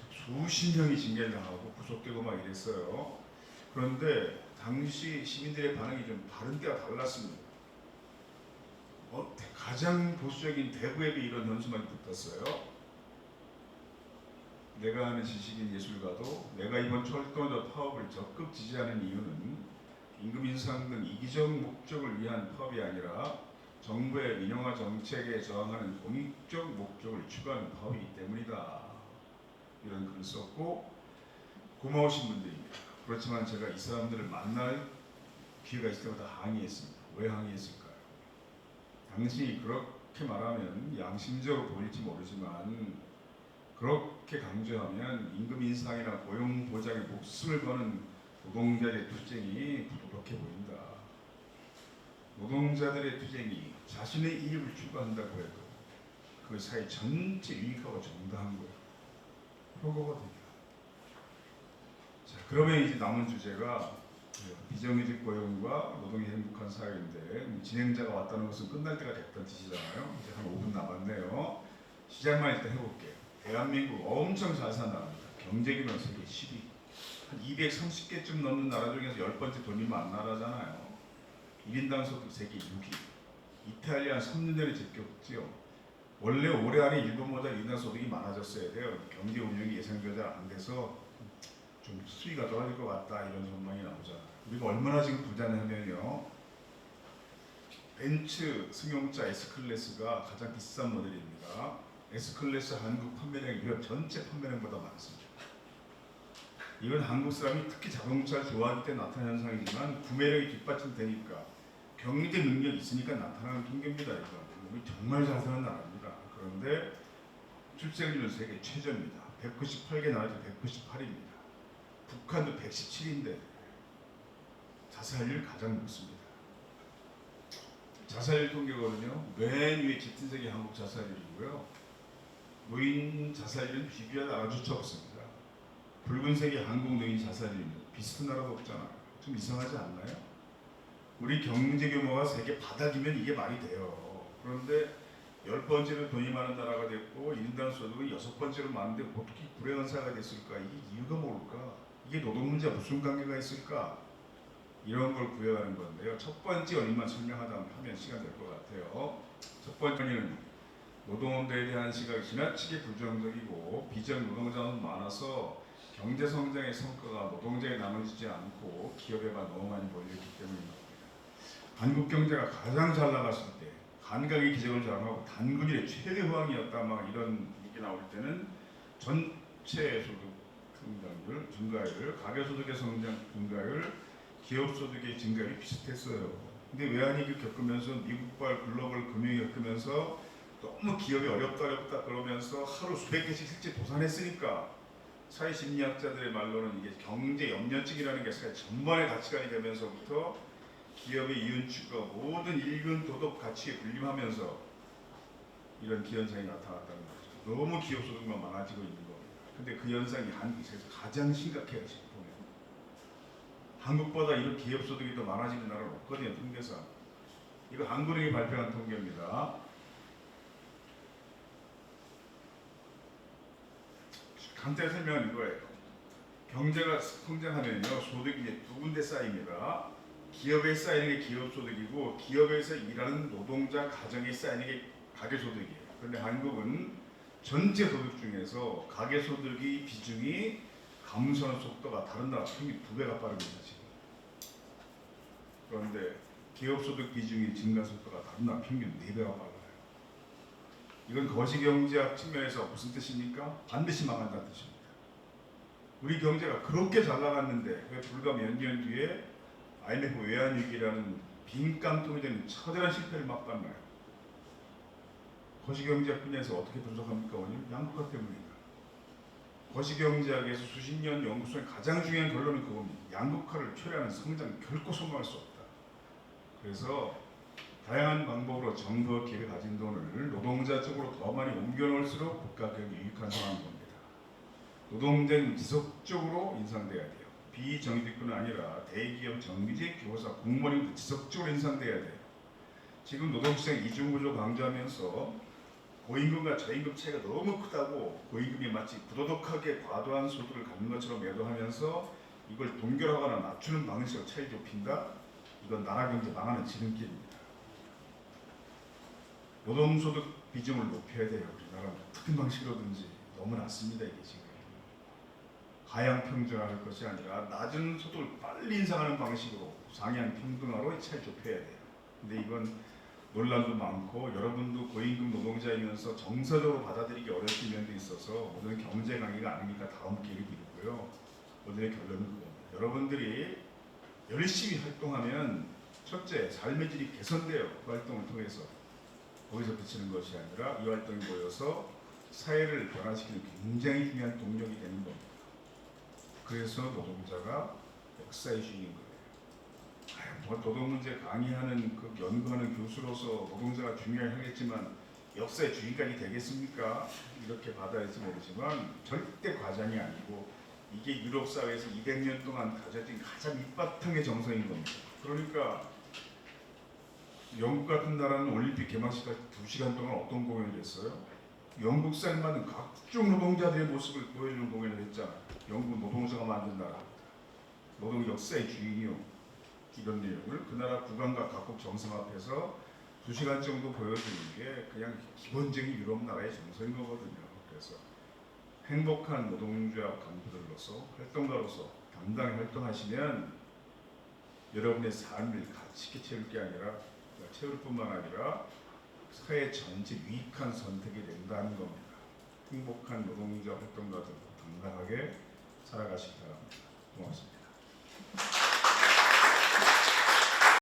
수십 명이 징계를 당하고 구속되고 막 이랬어요. 그런데 당시 시민들의 반응이 좀 다른 때와 달랐습니다. 가장 보수적인 대부에게 이런 현수막이 붙었어요. 내가 아는 지식인 예술가도 내가 이번 철도노조 파업을 적극 지지하는 이유는 임금 인상 등 이기적 목적을 위한 파업이 아니라 정부의 민영화 정책에 저항하는 공익적 목적을 추구하는 파업이기 때문이다. 이런 글을 썼고 고마우신 분들입니다. 그렇지만 제가 이 사람들을 만날 기회가 있을 때마다 항의했습니다. 왜 항의했을까요? 당신이 그렇게 말하면 양심적으로 보일지 모르지만 그렇게 강조하면 임금 인상이나 고용 보장에 목숨을 거는 노동자들의 투쟁이 부도덕해 보인다. 노동자들의 투쟁이 자신의 이익을 추구한다고 해도 그 사회 전체 유익하고 정당한 거예요. 그거거든요. 자, 그러면 이제 남은 주제가 비정규직 고용과 노동이 행복한 사회인데 진행자가 왔다는 것은 끝날 때가 됐다는 뜻이잖아요. 이제 한 5분 남았네요. 시작만 일단 해볼게요. 대한민국 엄청 잘 사는 나라입니다. 경제규모 세계 10위. 한 230개쯤 넘는 나라 중에서 10번째 돈이 많은 나라잖아요. 1인당 소득 세계 6위. 이탈리아 3년 전에 제꼈지요. 원래 올해 안에 일본보다 1인당 소득이 많아졌어야 돼요. 경제 운영이 예상대로 잘 안 돼서 좀 수위가 떨어질 것 같다 이런 전망이 나오잖아요. 우리가 얼마나 지금 부자냐면요. 벤츠 승용차 S클래스가 가장 비싼 모델입니다. S클래스 한국 판매량이 유럽 전체 판매량보다 많습니다. 이건 한국 사람이 특히 자동차를 좋아하기 때문에 나타나는 현상이지만 구매력이 뒷받침되니까 경제 능력이 있으니까 나타나는 통계입니다. 이건 우리 정말 잘 사는 나라입니다. 그런데 출생률은 세계 최저입니다. 198개 나라 중 198입니다. 북한도 117인데 자살률 가장 높습니다. 자살률 통계거든요. 맨 위에 짙은 색이 한국 자살률이고요. 노인 자살률은 비교할 나라조차 없습니다. 붉은색이 한국 노인 자살률입니다. 비슷한 나라도 없잖아요. 좀 이상하지 않나요? 우리 경제 규모가 세계 바닥이면 이게 말이 돼요. 그런데 10번째로 돈이 많은 나라가 됐고 1인당 소득은 6번째로 많은데 어떻게 불행한 사회가 됐을까? 이게 이유가 뭘까? 이게 노동 문제와 무슨 관계가 있을까? 이런 걸 구해가는 건데요. 첫 번째 원인만 설명하다 하면 시간 될 것 같아요. 첫 번째 원인은 노동운동에 대한 시각이 지나치게 부정적이고 비전 노동자는 많아서 경제 성장의 성과가 노동자에 나눠지지 않고 기업에만 너무 많이 몰렸기 때문입니다. 한국 경제가 가장 잘 나갔을 때 한강의 기적을 자랑하고 단군일의 최대 호황이었다 막 이런 얘기 나올 때는 전체 소득 성장률 증가율, 가계소득의 성장 증가율, 기업소득의 증가율이 비슷했어요. 근데 외환위기 겪으면서 미국발 글로벌 금융이 겪으면서 너무 기업이 어렵다 그러면서 하루 수백 개씩 실제 도산했으니까 사회심리학자들의 말로는 이게 경제 염려증이라는 게 사회 전반의 가치관이 되면서부터 기업의 이윤축과 모든 인륜 도덕 가치에 군림하면서 이런 기현상이 나타났다는 거죠. 너무 기업 소득만 많아지고 있는 겁니다. 근데 그 현상이 한국에서 가장 심각해요. 지금 보면 한국보다 이런 기업 소득이 더 많아지는 나라는 없거든요. 통계상. 이거 한국은행이 발표한 통계입니다. 간단히 설명은 이거예요. 경제가 성장하면요 소득이 이제 두 군데 쌓입니다. 기업에 쌓이는 게 기업 소득이고 기업에서 일하는 노동자 가정에 쌓이는 게 가계소득이에요. 그런데 한국은 전체 소득 중에서 가계소득의 비중이 감소하는 속도가 다른 나라 평균 2배가 빠릅니다. 지금. 그런데 기업소득 비중이 증가 속도가 다른 나라 평균 4배가 빨라요. 이건 거시경제학 측면에서 무슨 뜻입니까? 반드시 망한다는 뜻입니다. 우리 경제가 그렇게 잘 나갔는데 왜 불과 몇 년 뒤에 IMF 외환위기라는 빈깡통이 되는 처절한 실패를 맛봤나요? 거시경제학 분야에서 어떻게 분석합니까? 원인 양극화 때문입니다. 거시경제학에서 수십 년 연구 속에 가장 중요한 결론은 그겁니다. 양극화를 초래하는 성장 결코 성공할 수 없다. 그래서 다양한 방법으로 정부와 기업이 가진 돈을 노동자 쪽으로 더 많이 옮겨놓을수록 국가 경영이 유익한 상황인 겁니다. 노동자는 지속적으로 인상돼야 돼요. 비정규직뿐 아니라 대기업, 정규직, 교사, 공무원도 지속적으로 인상돼야 돼요. 지금 노동시장 이중구조 강조하면서 고임금과 저임금 차이가 너무 크다고 고임금이 마치 부도덕하게 과도한 소득을 갖는 것처럼 매도하면서 이걸 동결하거나 낮추는 방식으로 차이 좁힌다? 이건 나라 경제 망하는 지름길입니다. 노동소득 비중을 높여야 돼요. 우리나라는 어떤 방식으로든지 너무 낮습니다. 이게 지금 하향 평준화할 것이 아니라 낮은 소득을 빨리 인상하는 방식으로 상향 평등화로 차이 좁혀야 돼요. 근데 이건 논란도 많고 여러분도 고임금 노동자이면서 정서적으로 받아들이기 어려운 면도 있어서 오늘은 경제 강의가 아니니까 다음 기회를 드리고요. 오늘의 결론은 그겁니다. 여러분들이 열심히 활동하면 첫째, 삶의 질이 개선돼요. 그 활동을 통해서. 거기서 그치는 것이 아니라 이 활동이 모여서 사회를 변화시키는 굉장히 중요한 동력이 되는 겁니다. 그래서 노동자가 역사의 주인인 거예요. 뭐 노동 문제 강의하는 그 연구하는 교수로서 노동자가 중요하겠지만 역사의 주인까지 되겠습니까? 이렇게 받아야지 모르지만 절대 과장이 아니고 이게 유럽 사회에서 200년 동안 가져진 가장 밑바탕의 정서인 겁니다. 그러니까 영국 같은 나라는 올림픽 개막식까지 2시간 동안 어떤 공연을 했어요? 영국 사람만은 각종 노동자들의 모습을 보여주는 공연을 했잖아요. 영국 노동자가 만든 나라. 노동 역사의 주인이요. 이런 내용을 그 나라 국왕과 각국 정상 앞에서 2시간 정도 보여주는 게 그냥 기본적인 유럽 나라의 정서인 거거든요. 그래서 행복한 노동자 간부들로서 활동가로서 당당히 활동하시면 여러분의 삶을 가치 있게 채울 게 아니라 채울 뿐만 아니라 사회 전체 유익한 선택이 된다는 겁니다. 행복한 노동자 활동가들 당당하게 살아가시기 바랍니다. 고맙습니다.